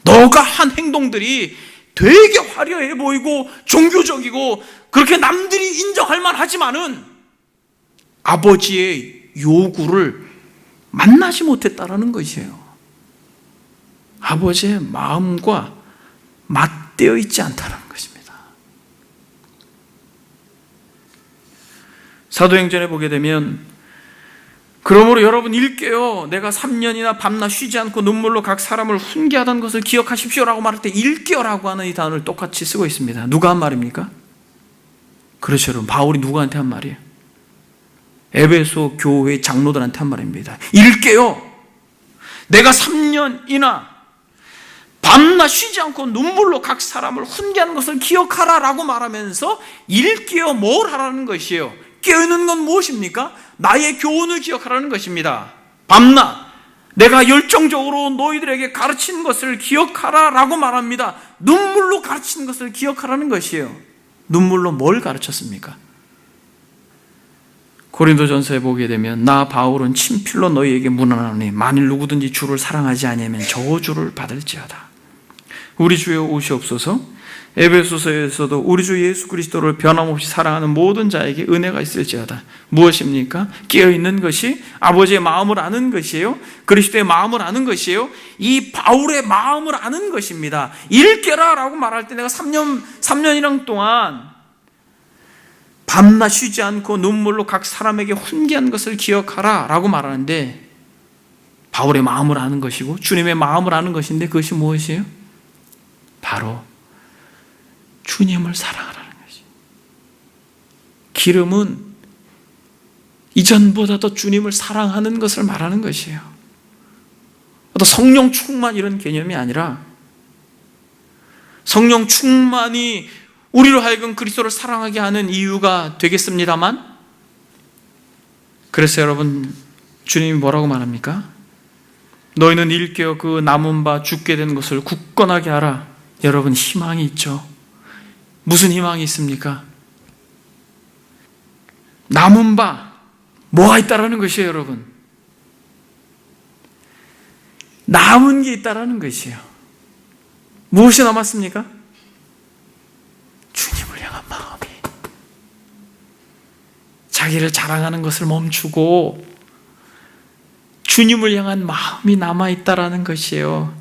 너가 한 행동들이 되게 화려해 보이고 종교적이고 그렇게 남들이 인정할 만하지만은 아버지의 요구를 만나지 못했다라는 것이에요. 아버지의 마음과 맞대어 있지 않다는 것입니다. 사도행전에 보게 되면 그러므로 여러분 일깨어 내가 3년이나 밤낮 쉬지 않고 눈물로 각 사람을 훈계하던 것을 기억하십시오라고 말할 때 일깨어라고 하는 이 단어를 똑같이 쓰고 있습니다. 누가 한 말입니까? 그렇죠, 여러분. 바울이 누구한테 한 말이에요? 에베소 교회 장로들한테 한 말입니다. 일깨어 내가 3년이나 밤낮 쉬지 않고 눈물로 각 사람을 훈계하는 것을 기억하라 라고 말하면서 일깨어 뭘 하라는 것이에요? 깨어있는 건 무엇입니까? 나의 교훈을 기억하라는 것입니다. 밤낮 내가 열정적으로 너희들에게 가르친 것을 기억하라 라고 말합니다. 눈물로 가르친 것을 기억하라는 것이에요. 눈물로 뭘 가르쳤습니까? 고린도전서에 보게 되면 나 바울은 친필로 너희에게 문안하노니 만일 누구든지 주를 사랑하지 아니하면 저주를 받을지어다. 우리 주여 오시옵소서. 에베소서에서도 우리 주 예수 그리스도를 변함없이 사랑하는 모든 자에게 은혜가 있을지어다. 무엇입니까? 깨어있는 것이 아버지의 마음을 아는 것이에요. 그리스도의 마음을 아는 것이에요. 이 바울의 마음을 아는 것입니다. 일깨라 라고 말할 때 내가 3년이랑 동안 밤낮 쉬지 않고 눈물로 각 사람에게 훈계한 것을 기억하라 라고 말하는데 바울의 마음을 아는 것이고 주님의 마음을 아는 것인데 그것이 무엇이에요? 바로 주님을 사랑하라는 것이에요. 기름은 이전보다 더 주님을 사랑하는 것을 말하는 것이에요. 또 성령 충만 이런 개념이 아니라 성령 충만이 우리로 하여금 그리스도를 사랑하게 하는 이유가 되겠습니다만, 그래서 여러분 주님이 뭐라고 말합니까? 너희는 일깨어 그 남은 바 죽게 된 것을 굳건하게 하라. 여러분 희망이 있죠. 무슨 희망이 있습니까? 남은 바 뭐가 있다라는 것이에요, 여러분. 남은 게 있다라는 것이에요. 무엇이 남았습니까? 주님을 향한 마음이. 자기를 자랑하는 것을 멈추고 주님을 향한 마음이 남아있다라는 것이에요.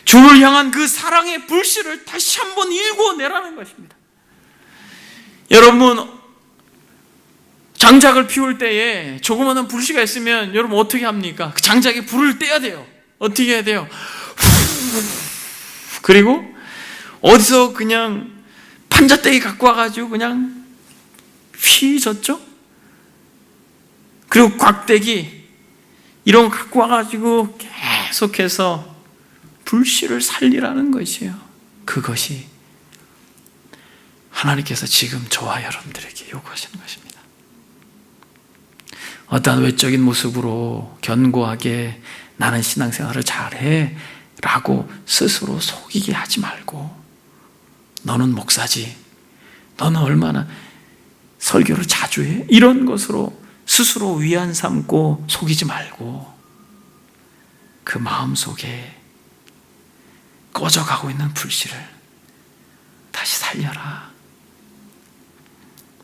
주를 향한 그 사랑의 불씨를 다시 한번 일궈내라는 것입니다. 여러분, 장작을 피울 때에 조그마한 불씨가 있으면 여러분 어떻게 합니까? 그 장작에 불을 떼야 돼요. 어떻게 해야 돼요? 그리고 어디서 그냥 판자떼기 갖고 와가지고 그냥 휘졌죠? 그리고 곽대기 이런 거 갖고 와가지고 계속해서 불씨를 살리라는 것이에요. 그것이 하나님께서 지금 저와 여러분들에게 요구하시는 것입니다. 어떠한 외적인 모습으로 견고하게 나는 신앙생활을 잘해 라고 스스로 속이게 하지 말고, 너는 목사지, 너는 얼마나 설교를 자주 해, 이런 것으로 스스로 위안 삼고 속이지 말고 그 마음속에 꺼져가고 있는 불씨를 다시 살려라.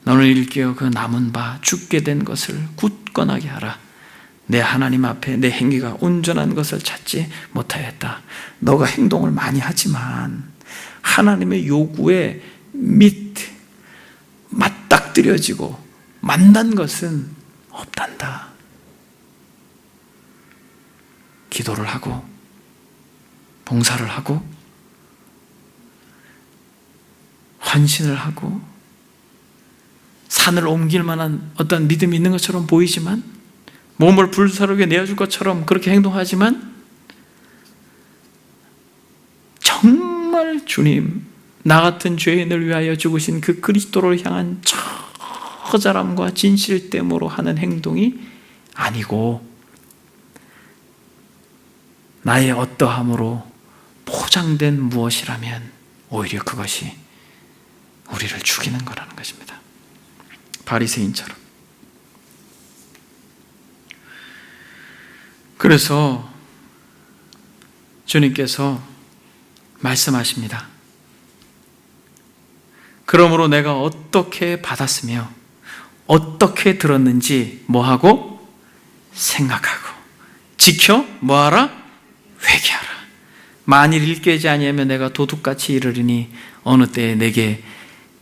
너는 일깨어 그 남은 바 죽게 된 것을 굳건하게 하라. 내 하나님 앞에 내 행위가 온전한 것을 찾지 못하였다. 너가 행동을 많이 하지만 하나님의 요구에 맞닥뜨려지고 만난 것은 없단다. 기도를 하고 봉사를 하고 헌신을 하고 산을 옮길 만한 어떤 믿음이 있는 것처럼 보이지만, 몸을 불사르게 내어줄 것처럼 그렇게 행동하지만, 정말 주님, 나 같은 죄인을 위하여 죽으신 그 그리스도를 향한 처절함과 진실됨으로 하는 행동이 아니고 나의 어떠함으로 포장된 무엇이라면 오히려 그것이 우리를 죽이는 거라는 것입니다. 바리새인처럼. 그래서 주님께서 말씀하십니다. 그러므로 내가 어떻게 받았으며 어떻게 들었는지 뭐하고? 생각하고 지켜 뭐하라? 회개하라. 만일 일깨지 아니하면 내가 도둑같이 이르리니 어느 때에 내게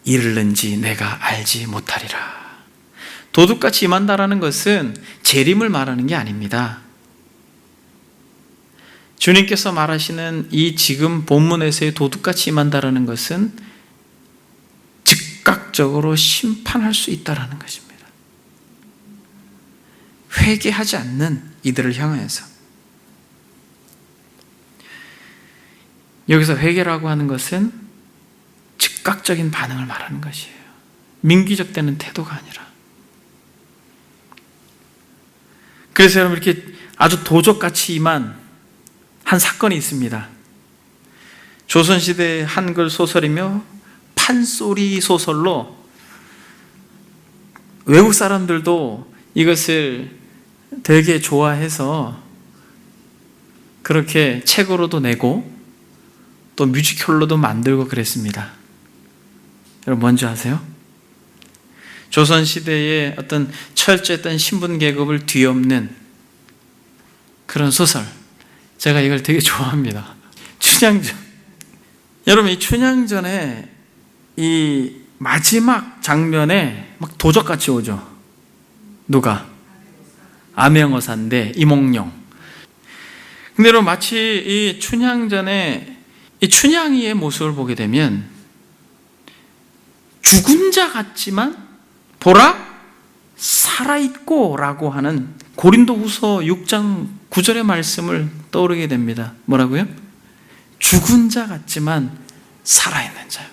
이르는지 내가 알지 못하리라. 도둑같이 임한다라는 것은 재림을 말하는 게 아닙니다. 주님께서 말하시는 이 지금 본문에서의 도둑같이 임한다라는 것은 즉각적으로 심판할 수 있다라는 것입니다. 회개하지 않는 이들을 향하여서. 여기서 회개라고 하는 것은 즉각적인 반응을 말하는 것이에요. 민기적되는 태도가 아니라. 그래서 여러분, 이렇게 아주 도적같이 임한 한 사건이 있습니다. 조선시대의 한글 소설이며 판소리 소설로 외국 사람들도 이것을 되게 좋아해서 그렇게 책으로도 내고 또 뮤지컬로도 만들고 그랬습니다. 여러분 뭔지 아세요? 조선시대의 어떤 철저했던 신분 계급을 뒤엎는 그런 소설, 제가 이걸 되게 좋아합니다. 춘향전. 여러분, 이 춘향전에 이 마지막 장면에 막 도적같이 오죠. 누가? 암행어사인데 이몽룡. 근데 여러분, 마치 이 춘향전에 이 춘향이의 모습을 보게 되면 죽은 자 같지만 보라 살아있고 라고 하는 고린도후서 6장 9절의 말씀을 떠오르게 됩니다. 뭐라고요? 죽은 자 같지만 살아있는 자요.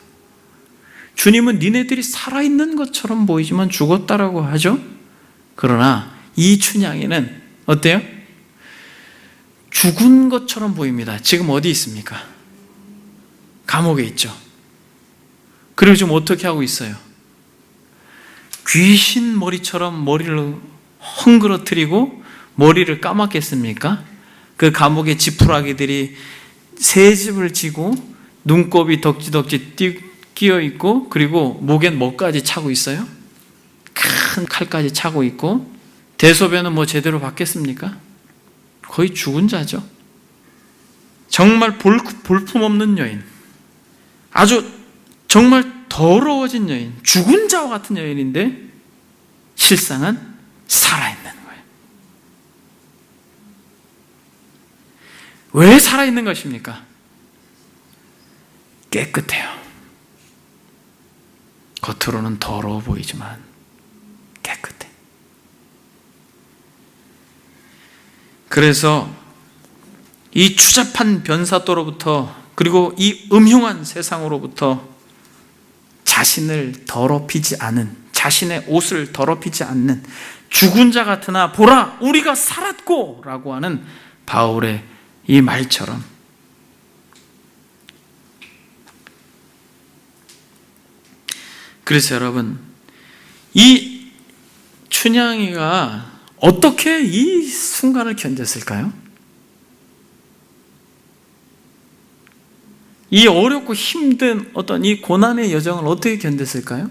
주님은 니네들이 살아있는 것처럼 보이지만 죽었다라고 하죠. 그러나 이 춘향이는 어때요? 죽은 것처럼 보입니다. 지금 어디 있습니까? 감옥에 있죠. 그리고 지금 어떻게 하고 있어요? 귀신 머리처럼 머리를 헝그러뜨리고 머리를 까맣겠습니까? 그 감옥의 지푸라기들이 새 집을 지고 눈곱이 덕지덕지 끼어 있고, 그리고 목엔 뭐까지 차고 있어요? 큰 칼까지 차고 있고, 대소변은 뭐 제대로 받겠습니까? 거의 죽은 자죠. 정말 볼품없는 여인, 아주 정말 더러워진 여인, 죽은 자와 같은 여인인데 실상은 살아있는 거예요. 왜 살아있는 것입니까? 깨끗해요. 겉으로는 더러워 보이지만 깨끗해. 그래서 이 추잡한 변사또로부터, 그리고 이 음흉한 세상으로부터 자신을 더럽히지 않은, 자신의 옷을 더럽히지 않는 죽은 자 같으나 보라 우리가 살았고 라고 하는 바울의 이 말처럼, 그래서 여러분, 이 춘향이가 어떻게 이 순간을 견뎠을까요? 이 어렵고 힘든 어떤 이 고난의 여정을 어떻게 견뎠을까요?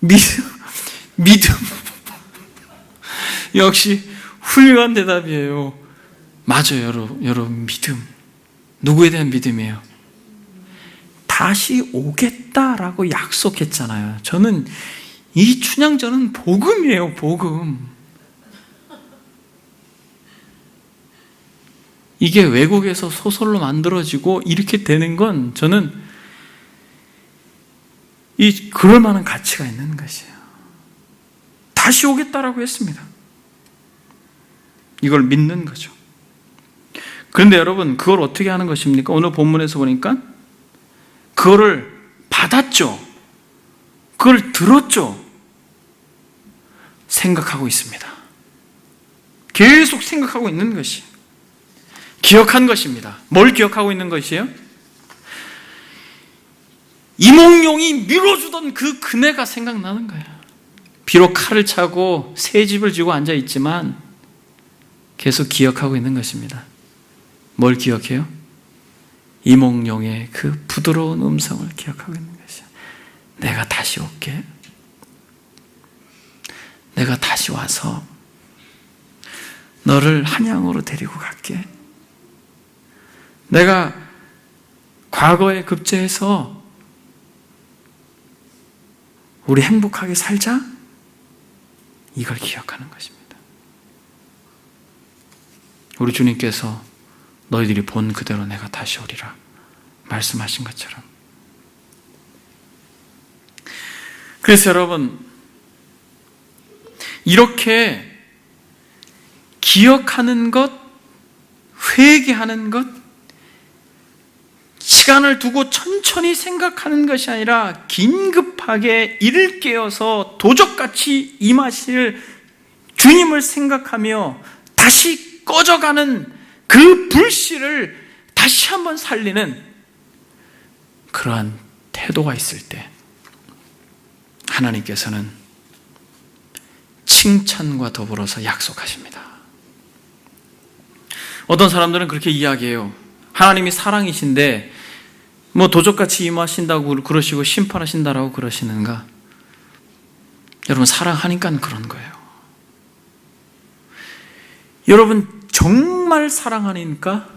믿음. 역시 훌륭한 대답이에요. 맞아요, 여러분. 믿음. 누구에 대한 믿음이에요? 다시 오겠다라고 약속했잖아요. 저는 이 춘향전은 복음이에요, 복음. 이게 외국에서 소설로 만들어지고 이렇게 되는 건 저는 그럴 만한 가치가 있는 것이에요. 다시 오겠다라고 했습니다. 이걸 믿는 거죠. 그런데 여러분, 그걸 어떻게 하는 것입니까? 오늘 본문에서 보니까 그거를 받았죠. 그걸 들었죠. 생각하고 있습니다. 계속 생각하고 있는 것이에요. 기억한 것입니다. 뭘 기억하고 있는 것이에요? 이몽룡이 밀어주던 그 그네가 생각나는 거예요. 비록 칼을 차고 새 집을 쥐고 앉아있지만 계속 기억하고 있는 것입니다. 뭘 기억해요? 이몽룡의 그 부드러운 음성을 기억하고 있는 것이에요. 내가 다시 올게. 내가 다시 와서 너를 한양으로 데리고 갈게. 내가 과거에 급제해서 우리 행복하게 살자. 이걸 기억하는 것입니다. 우리 주님께서 너희들이 본 그대로 내가 다시 오리라 말씀하신 것처럼. 그래서 여러분, 이렇게 기억하는 것, 회개하는 것, 시간을 두고 천천히 생각하는 것이 아니라 긴급하게 이를 깨어서 도적같이 임하실 주님을 생각하며 다시 꺼져가는 그 불씨를 다시 한번 살리는 그러한 태도가 있을 때 하나님께서는 칭찬과 더불어서 약속하십니다. 어떤 사람들은 그렇게 이야기해요. 하나님이 사랑이신데 뭐 도적같이 임하신다고 그러시고 심판하신다라고 그러시는가? 여러분, 사랑하니까 그런 거예요. 여러분, 정말 사랑하니까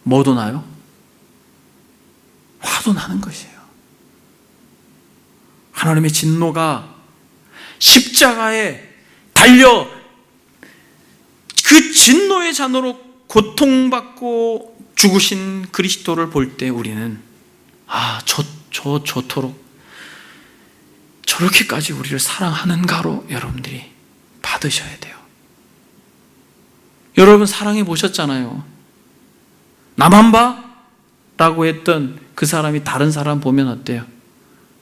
뭐도 나요? 화도 나는 것이에요. 하나님의 진노가 십자가에 달려 그 진노의 잔으로 고통받고 죽으신 그리스도를 볼 때 우리는 저토록 저렇게까지 우리를 사랑하는가로 여러분들이 받으셔야 돼요. 여러분, 사랑해 보셨잖아요. 나만 봐? 라고 했던 그 사람이 다른 사람 보면 어때요?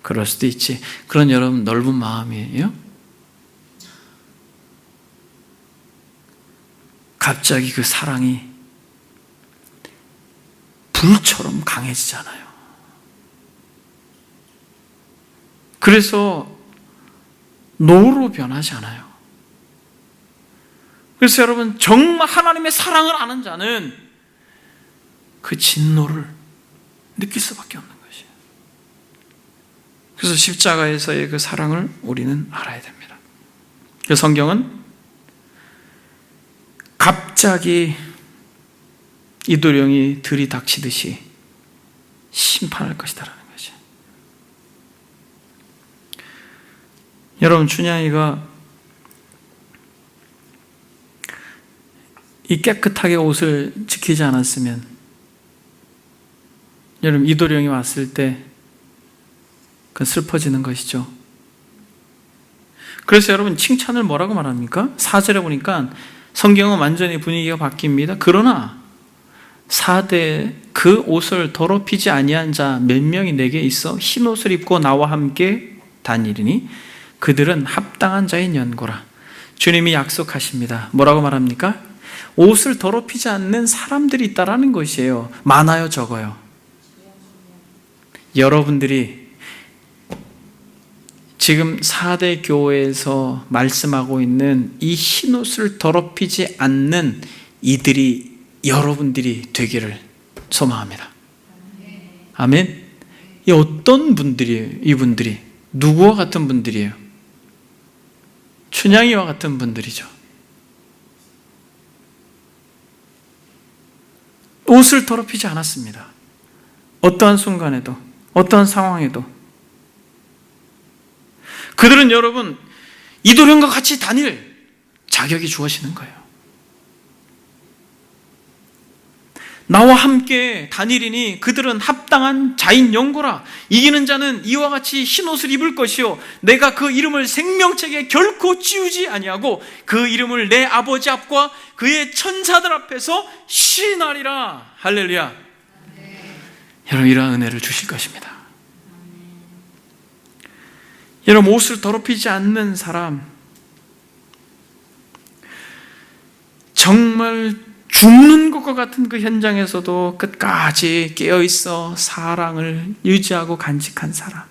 그럴 수도 있지. 그런 여러분 넓은 마음이에요. 갑자기 그 사랑이 불처럼 강해지잖아요. 그래서 노로 변하지 않아요. 그래서 여러분, 정말 하나님의 사랑을 아는 자는 그 진노를 느낄 수밖에 없는 것이에요. 그래서 십자가에서의 그 사랑을 우리는 알아야 됩니다. 그 성경은 갑자기 이도령이 들이닥치듯이 심판할 것이다라는 것이에요. 여러분, 춘향이가 이 깨끗하게 옷을 지키지 않았으면, 여러분, 이도령이 왔을 때 그 슬퍼지는 것이죠. 그래서 여러분, 칭찬을 뭐라고 말합니까? 4절에 보니까 성경은 완전히 분위기가 바뀝니다. 그러나 4대 그 옷을 더럽히지 아니한 자 몇 명이 내게 있어 흰 옷을 입고 나와 함께 다니리니 그들은 합당한 자인 연고라. 주님이 약속하십니다. 뭐라고 말합니까? 옷을 더럽히지 않는 사람들이 있다라는 것이에요. 많아요, 적어요? 여러분들이 지금 4대 교회에서 말씀하고 있는 이 흰옷을 더럽히지 않는 이들이 여러분들이 되기를 소망합니다. 아멘. 이 어떤 분들이에요? 이분들이 누구와 같은 분들이에요? 춘향이와 같은 분들이죠. 옷을 더럽히지 않았습니다. 어떠한 순간에도, 어떠한 상황에도. 그들은 여러분, 이도령과 같이 다닐 자격이 주어지는 거예요. 나와 함께 다니리니 그들은 합당한 자인 연고라. 이기는 자는 이와 같이 흰옷을 입을 것이요 내가 그 이름을 생명책에 결코 지우지 아니하고 그 이름을 내 아버지 앞과 그의 천사들 앞에서 시인하리라. 할렐루야. 여러분, 이러한 은혜를 주실 것입니다. 여러분, 옷을 더럽히지 않는 사람, 정말 죽는 것과 같은 그 현장에서도 끝까지 깨어있어 사랑을 유지하고 간직한 사람,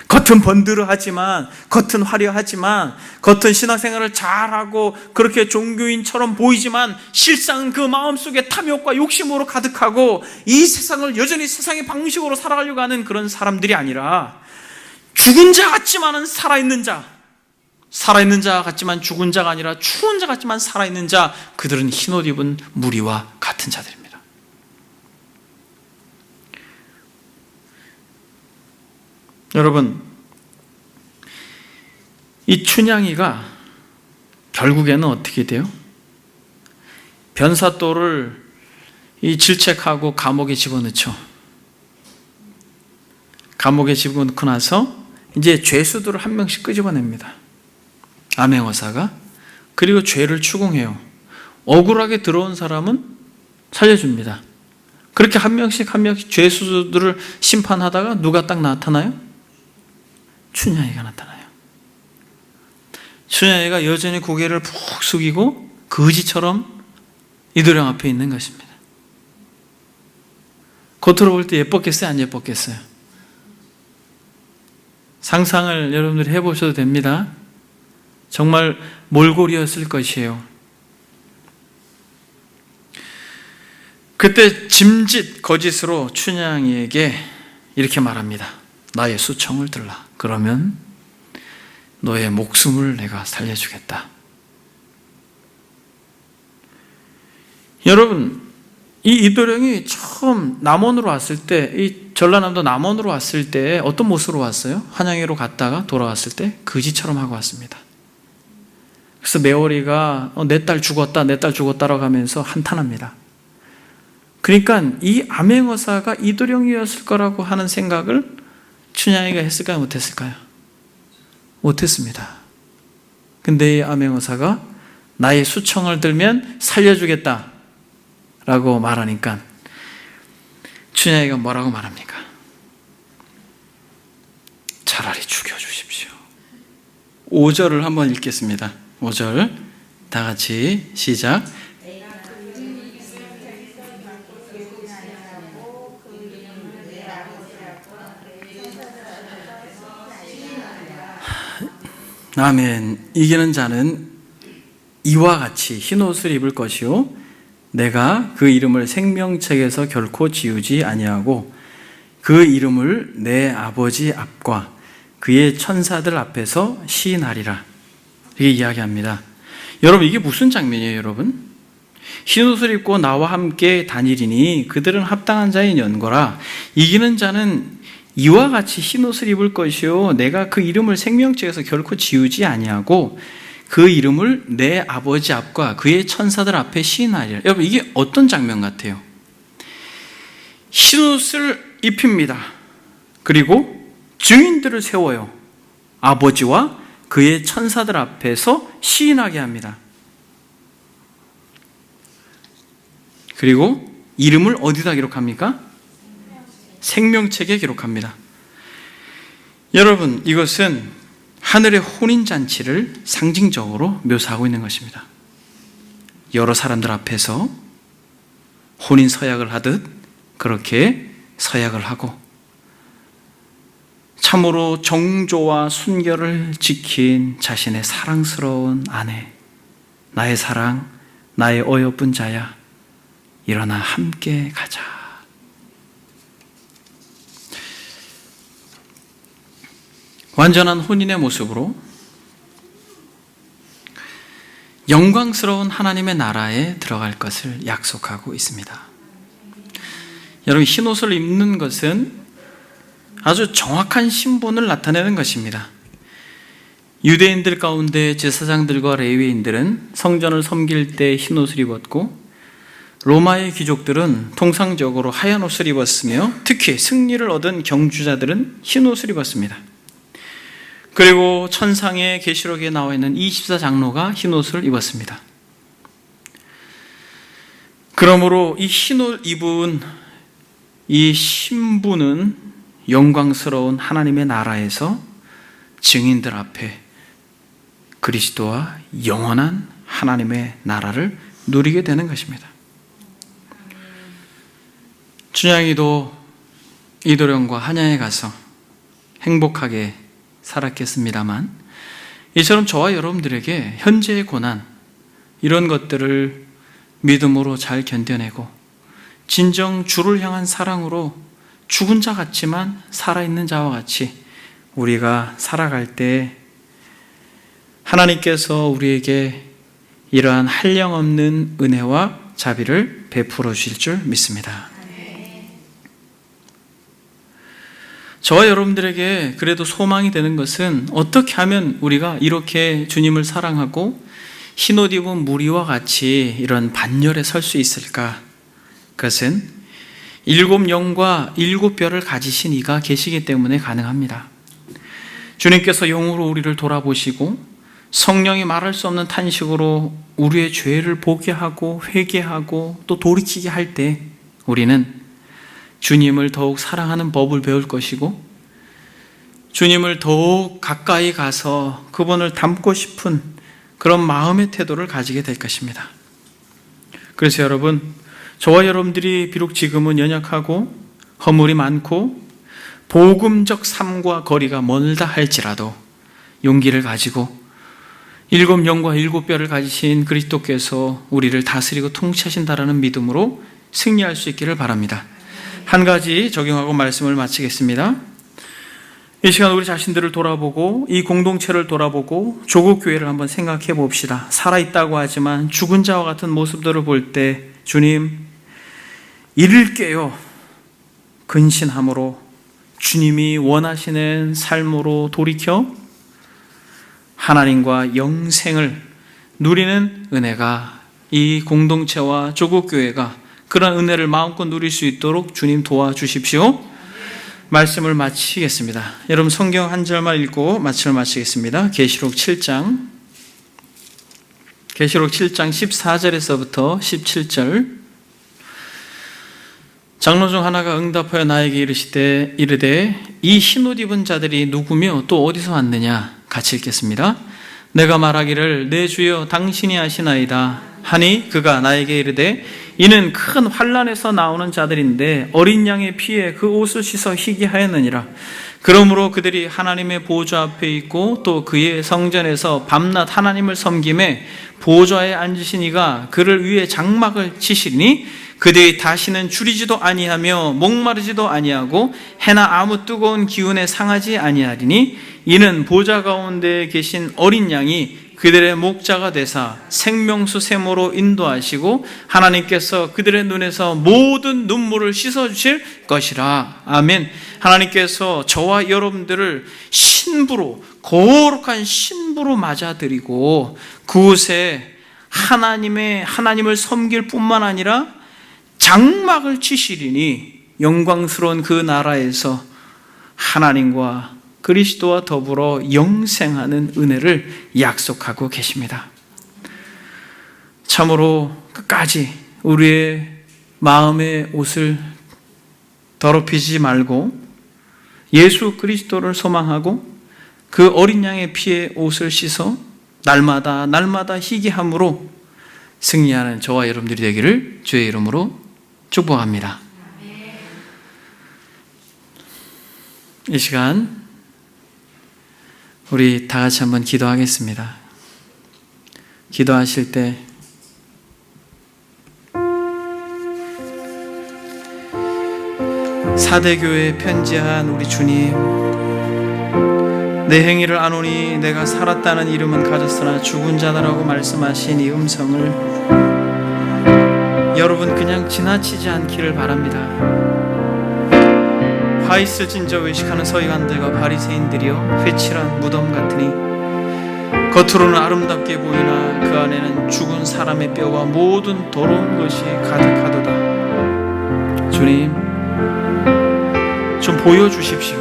겉은 번드르하지만, 겉은 화려하지만, 겉은 신앙생활을 잘하고 그렇게 종교인처럼 보이지만 실상은 그 마음속에 탐욕과 욕심으로 가득하고 이 세상을 여전히 세상의 방식으로 살아가려고 하는 그런 사람들이 아니라 죽은 자 같지만은 살아있는 자, 살아있는 자 같지만 죽은 자가 아니라 추운 자 같지만 살아있는 자, 그들은 흰옷 입은 무리와 같은 자들입니다. 여러분, 이 춘향이가 결국에는 어떻게 돼요? 변사또를 이 질책하고 감옥에 집어넣죠. 감옥에 집어넣고 나서 이제 죄수들을 한 명씩 끄집어냅니다. 암행어사가. 그리고 죄를 추궁해요. 억울하게 들어온 사람은 살려줍니다. 그렇게 한 명씩 죄수들을 심판하다가 누가 딱 나타나요? 춘향이가 나타나요. 춘향이가 여전히 고개를 푹 숙이고 거지처럼 이도령 앞에 있는 것입니다. 겉으로 볼 때 예뻤겠어요? 안 예뻤겠어요? 상상을 여러분들이 해보셔도 됩니다. 정말 몰골이었을 것이에요. 그때 짐짓 거짓으로 춘향이에게 이렇게 말합니다. 나의 수청을 들라. 그러면 너의 목숨을 내가 살려주겠다. 여러분, 이 이도령이 처음 남원으로 왔을 때, 이 전라남도 남원으로 왔을 때 어떤 모습으로 왔어요? 한양으로 갔다가 돌아왔을 때 거지처럼 하고 왔습니다. 그래서 매월이가 내 딸 죽었다, 내 딸 죽었다라고 하면서 한탄합니다. 그러니까 이 암행어사가 이도령이었을 거라고 하는 생각을 춘향이가 했을까요? 못했을까요? 못했습니다. 근데 이 암행어사가 나의 수청을 들면 살려주겠다 라고 말하니까 춘향이가 뭐라고 말합니까? 차라리 죽여주십시오. 5절을 한번 읽겠습니다. 5절 다 같이 시작. 아멘. 이기는 자는 이와 같이 흰옷을 입을 것이요 내가 그 이름을 생명책에서 결코 지우지 아니하고 그 이름을 내 아버지 앞과 그의 천사들 앞에서 시인하리라. 이렇게 이야기합니다. 여러분, 이게 무슨 장면이에요, 여러분? 흰옷을 입고 나와 함께 다니리니 그들은 합당한 자인 연고라. 이기는 자는 이와 같이 흰옷을 입을 것이요 내가 그 이름을 생명책에서 결코 지우지 아니하고 그 이름을 내 아버지 앞과 그의 천사들 앞에 시인하리라. 여러분, 이게 어떤 장면 같아요? 흰옷을 입힙니다. 그리고 증인들을 세워요. 아버지와 그의 천사들 앞에서 시인하게 합니다. 그리고 이름을 어디다 기록합니까? 생명책에 기록합니다. 여러분, 이것은 하늘의 혼인잔치를 상징적으로 묘사하고 있는 것입니다. 여러 사람들 앞에서 혼인 서약을 하듯 그렇게 서약을 하고 참으로 정조와 순결을 지킨 자신의 사랑스러운 아내, 나의 사랑, 나의 어여쁜 자야, 일어나 함께 가자. 완전한 혼인의 모습으로 영광스러운 하나님의 나라에 들어갈 것을 약속하고 있습니다. 여러분, 흰옷을 입는 것은 아주 정확한 신분을 나타내는 것입니다. 유대인들 가운데 제사장들과 레위인들은 성전을 섬길 때 흰옷을 입었고, 로마의 귀족들은 통상적으로 하얀 옷을 입었으며 특히 승리를 얻은 경주자들은 흰옷을 입었습니다. 그리고 천상의 계시록에 나와 있는 24장로가 흰옷을 입었습니다. 그러므로 이 흰옷 입은 이 신부는 영광스러운 하나님의 나라에서 증인들 앞에 그리스도와 영원한 하나님의 나라를 누리게 되는 것입니다. 춘향이도 이도령과 한양에 가서 행복하게 살았겠습니다만, 이처럼 저와 여러분들에게 현재의 고난, 이런 것들을 믿음으로 잘 견뎌내고 진정 주를 향한 사랑으로 죽은 자 같지만 살아있는 자와 같이 우리가 살아갈 때 하나님께서 우리에게 이러한 한량없는 은혜와 자비를 베풀어 주실 줄 믿습니다. 저와 여러분들에게 그래도 소망이 되는 것은 어떻게 하면 우리가 이렇게 주님을 사랑하고 흰옷 입은 무리와 같이 이런 반열에 설 수 있을까? 그것은 7 영과 7 뼈를 가지신 이가 계시기 때문에 가능합니다. 주님께서 영으로 우리를 돌아보시고 성령이 말할 수 없는 탄식으로 우리의 죄를 보게 하고 회개하고 또 돌이키게 할 때 우리는 주님을 더욱 사랑하는 법을 배울 것이고, 주님을 더욱 가까이 가서 그분을 닮고 싶은 그런 마음의 태도를 가지게 될 것입니다. 그래서 여러분, 저와 여러분들이 비록 지금은 연약하고 허물이 많고 복음적 삶과 거리가 멀다 할지라도 용기를 가지고 7 영과 7 뼈를 가지신 그리스도께서 우리를 다스리고 통치하신다라는 믿음으로 승리할 수 있기를 바랍니다. 한 가지 적용하고 말씀을 마치겠습니다. 이 시간 우리 자신들을 돌아보고 이 공동체를 돌아보고 조국교회를 한번 생각해 봅시다. 살아있다고 하지만 죽은 자와 같은 모습들을 볼 때 주님, 이를 깨요 근신함으로 주님이 원하시는 삶으로 돌이켜 하나님과 영생을 누리는 은혜가 이 공동체와 조국교회가 그런 은혜를 마음껏 누릴 수 있도록 주님 도와주십시오. 말씀을 마치겠습니다. 여러분, 성경 한 절만 읽고 말씀을 마치겠습니다. 계시록 7장 14절에서부터 17절. 장로 중 하나가 응답하여 나에게 이르되 이 흰옷 입은 자들이 누구며 또 어디서 왔느냐? 같이 읽겠습니다. 내가 말하기를 내 주여 당신이 아시나이다 하니 그가 나에게 이르되 이는 큰 환난에서 나오는 자들인데 어린 양의 피에 그 옷을 씻어 희게 하였느니라. 그러므로 그들이 하나님의 보좌 앞에 있고 또 그의 성전에서 밤낮 하나님을 섬김에 보좌에 앉으신 이가 그를 위에 장막을 치시니 그들이 다시는 줄이지도 아니하며 목마르지도 아니하고 해나 아무 뜨거운 기운에 상하지 아니하리니 이는 보좌 가운데 계신 어린 양이 그들의 목자가 되사 생명수 샘으로 인도하시고 하나님께서 그들의 눈에서 모든 눈물을 씻어주실 것이라. 아멘. 하나님께서 저와 여러분들을 신부로, 거룩한 신부로 맞아들이고 그곳에 하나님을 섬길 뿐만 아니라 장막을 치시리니 영광스러운 그 나라에서 하나님과 그리스도와 더불어 영생하는 은혜를 약속하고 계십니다. 참으로 끝까지 우리의 마음의 옷을 더럽히지 말고 예수 그리스도를 소망하고 그 어린 양의 피에 옷을 씻어 날마다 희귀함으로 승리하는 저와 여러분들이 되기를 주의 이름으로 축복합니다. 이 시간 우리 다 같이 한번 기도하겠습니다. 기도하실 때 사대교회에 편지한 우리 주님, 내 행위를 아노니 내가 살았다는 이름은 가졌으나 죽은 자다라고 말씀하신 이 음성을 여러분 그냥 지나치지 않기를 바랍니다. 화 있을 진저 외식하는 서기관들과 바리새인들이여 회칠한 무덤 같으니 겉으로는 아름답게 보이나 그 안에는 죽은 사람의 뼈와 모든 더러운 것이 가득하도다. 주님, 좀 보여주십시오.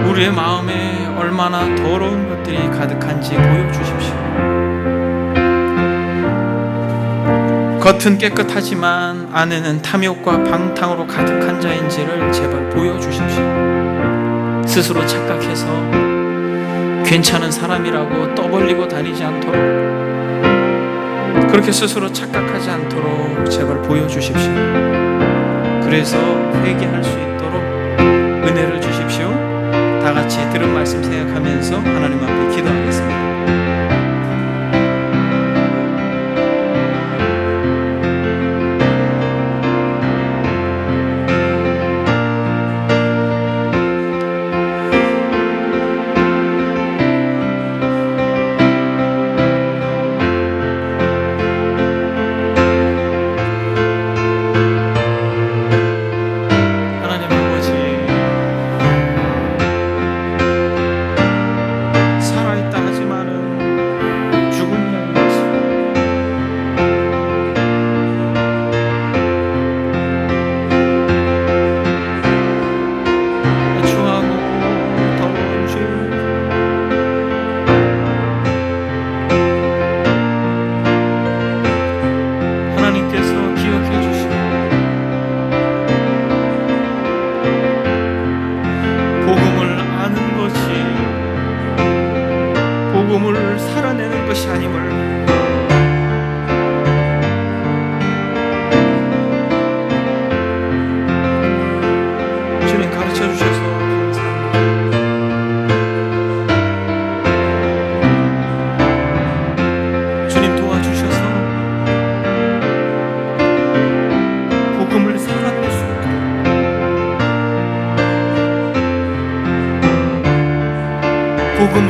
우리의 마음에 얼마나 더러운 것들이 가득한지 보여주십시오. 겉은 깨끗하지만 안에는 탐욕과 방탕으로 가득한 자인지를 제발 보여주십시오. 스스로 착각해서 괜찮은 사람이라고 떠벌리고 다니지 않도록, 그렇게 스스로 착각하지 않도록 제발 보여주십시오. 그래서 회개할 수 있도록 은혜를 주십시오. 다 같이 들은 말씀 생각하면서 하나님 앞에 기도하겠습니다. 복음을 살아내는 것이 아님을 주님 가르쳐 주셔서 감사합니다. 주님 도와주셔서 복음을 살아낼 수 있도록, 복음을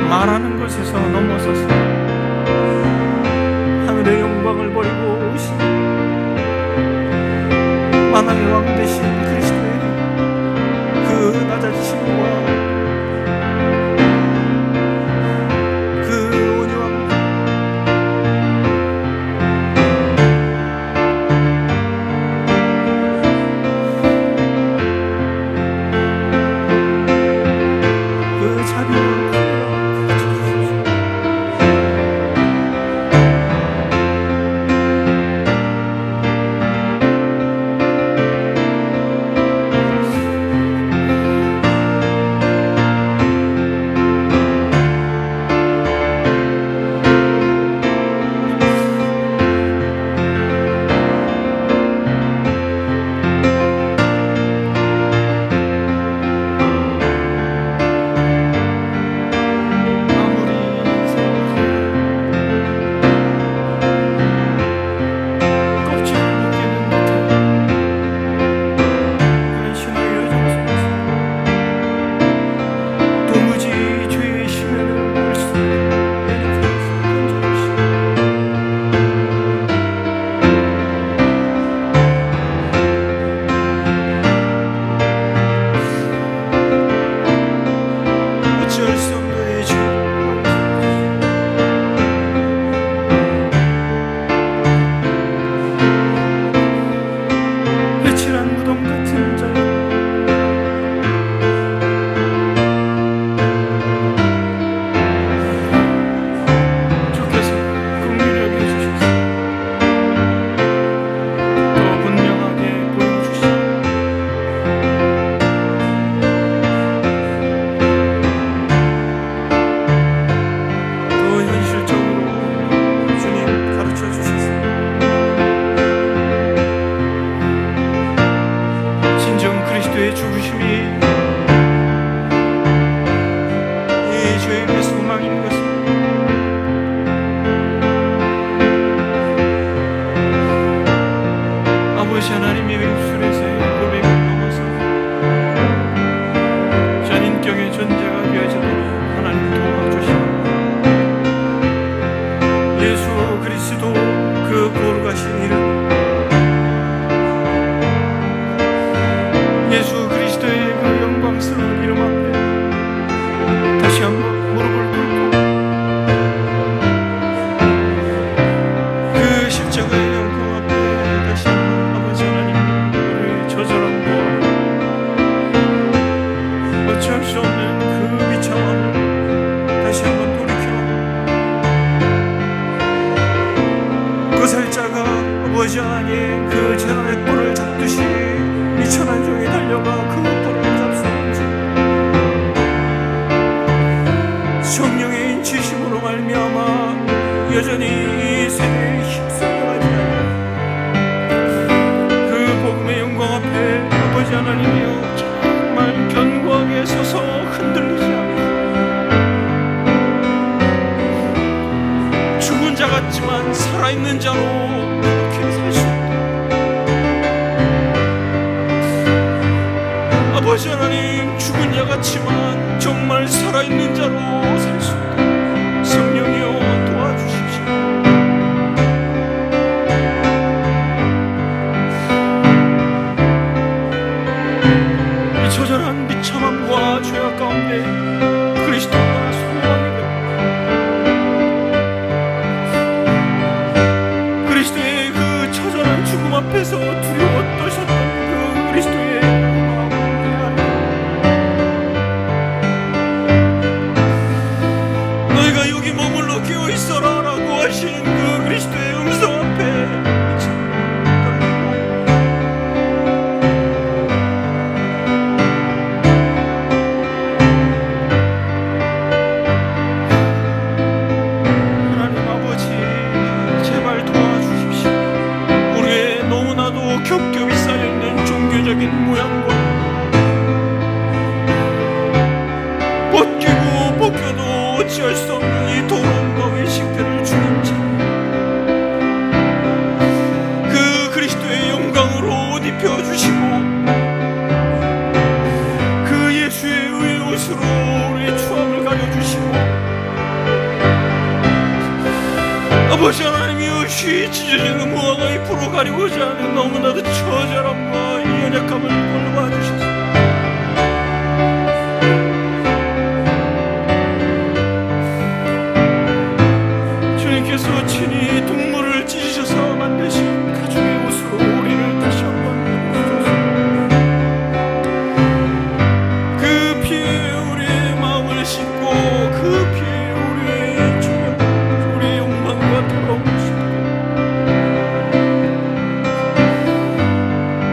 말하는 것에서 넘어서서 하늘의 영광을 버리고 오신 만왕의 왕 되신 그리스도의 그 낮아지심과 그 온유함, 그 자비를 아버지 하나님의 입술에서의 고백을 넘어서 전인격의 존재가 되어지도록 하나님 도와주시고, 예수 그리스도 그 거룩하신 이름, 예수 그리스도의 그 영광스러운 이름 앞에 다시 한번 무릎을 꿇고 그 십자가의 영광 앞에 다시 한번 아버지 하나님 우리의 저절함과 어찌할 수 없는 그 비참함을 다시 한번 돌이켜 그 살자가 아버지 하나님 그 재난의 뿔을 잡듯이 미천한 종이 달려가 그 뿔을 잡수는지 성령의 인치심으로 말미암아 여전히 이 세대에 휩쓸려가지 않아 그 복음의 영광 앞에 아버지 하나님이여 정말 견고하게 서서 흔들리지 않아 죽은 자 같지만 살아있는 자로 그렇게 살 수 있다. 아버지 하나님 죽은 자 같지만 정말 살아있는 자로 살 수 있다. 성령이여 도와주십시오. 이 처절한 비참함과 죄악 가운데 그리스도가 소망이 되고 그리스도의 그 처절한 죽음 앞에서 두려워 떠셨던 그 그리스도의 있어라 라고 하신 그 그리스도의 음성 앞에 하나님 아버지 제발 도와주십시오. 우리의 너무나도 겹겹이 쌓여있는 종교적인 모양과 벗기고 벗겨도 어찌할 수 없는 이 더러운 의식들을 주는지 그 그리스도의 영광으로 옷 입혀주시고 그 예수의 의의 옷으로 우리의 추함을 가려주시고 아버지 하나님이여 휘 찢어지는 무화과 잎으로 가리고자 하는 너무나도 처절함과 이 연약함을 돌봐주셔서 주님께서 친히 동물을 찢으셔서 만드신 가죽의 옷으로 우리를 다시 한번 입혀주소서. 그 피에 우리의 마음을 씻고 그 피에 우리의 주여 우리의 욕망과 더러움을 씻고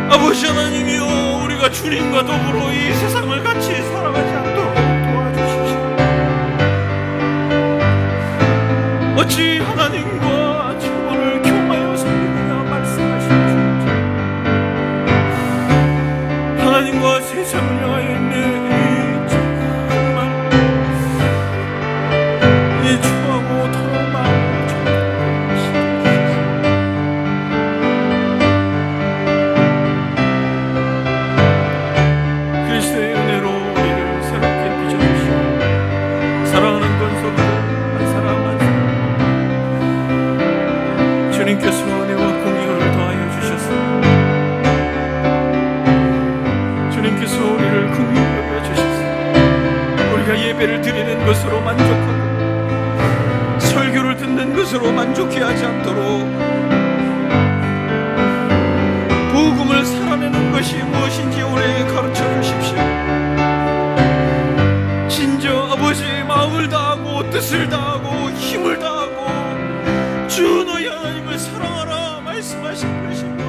아버지 하나님이여 우리가 주님과 더불어 이 세상을 같이 살아가지 않도록 도와주십시오. 어찌 하나님과 친구를 교마여 섬기느냐 말씀하시옵소서. 하나님과 세상을 향하여 있는 이 정말 이 추하고 더러운 마음을 그리스도의 은혜로 우리를 새롭게 빚어주시고 사랑하는 권속들 한 사람 한 사람 주님께서 은혜와 공의를 더하여 주셔서 주님께서 우리를 긍휼히 여겨 주셔서 우리가 예배를 드리는 것으로 만족하고 설교를 듣는 것으로 만족해하지 않도록 복음을 살아내는 것이 무엇인지 우리에게 가르쳐 주십시오. 진정 아버지의 마음을 다하고 뜻을 다하고 힘을 다하고 주 너희 하나님을 사랑하라 말씀하신 것입니다.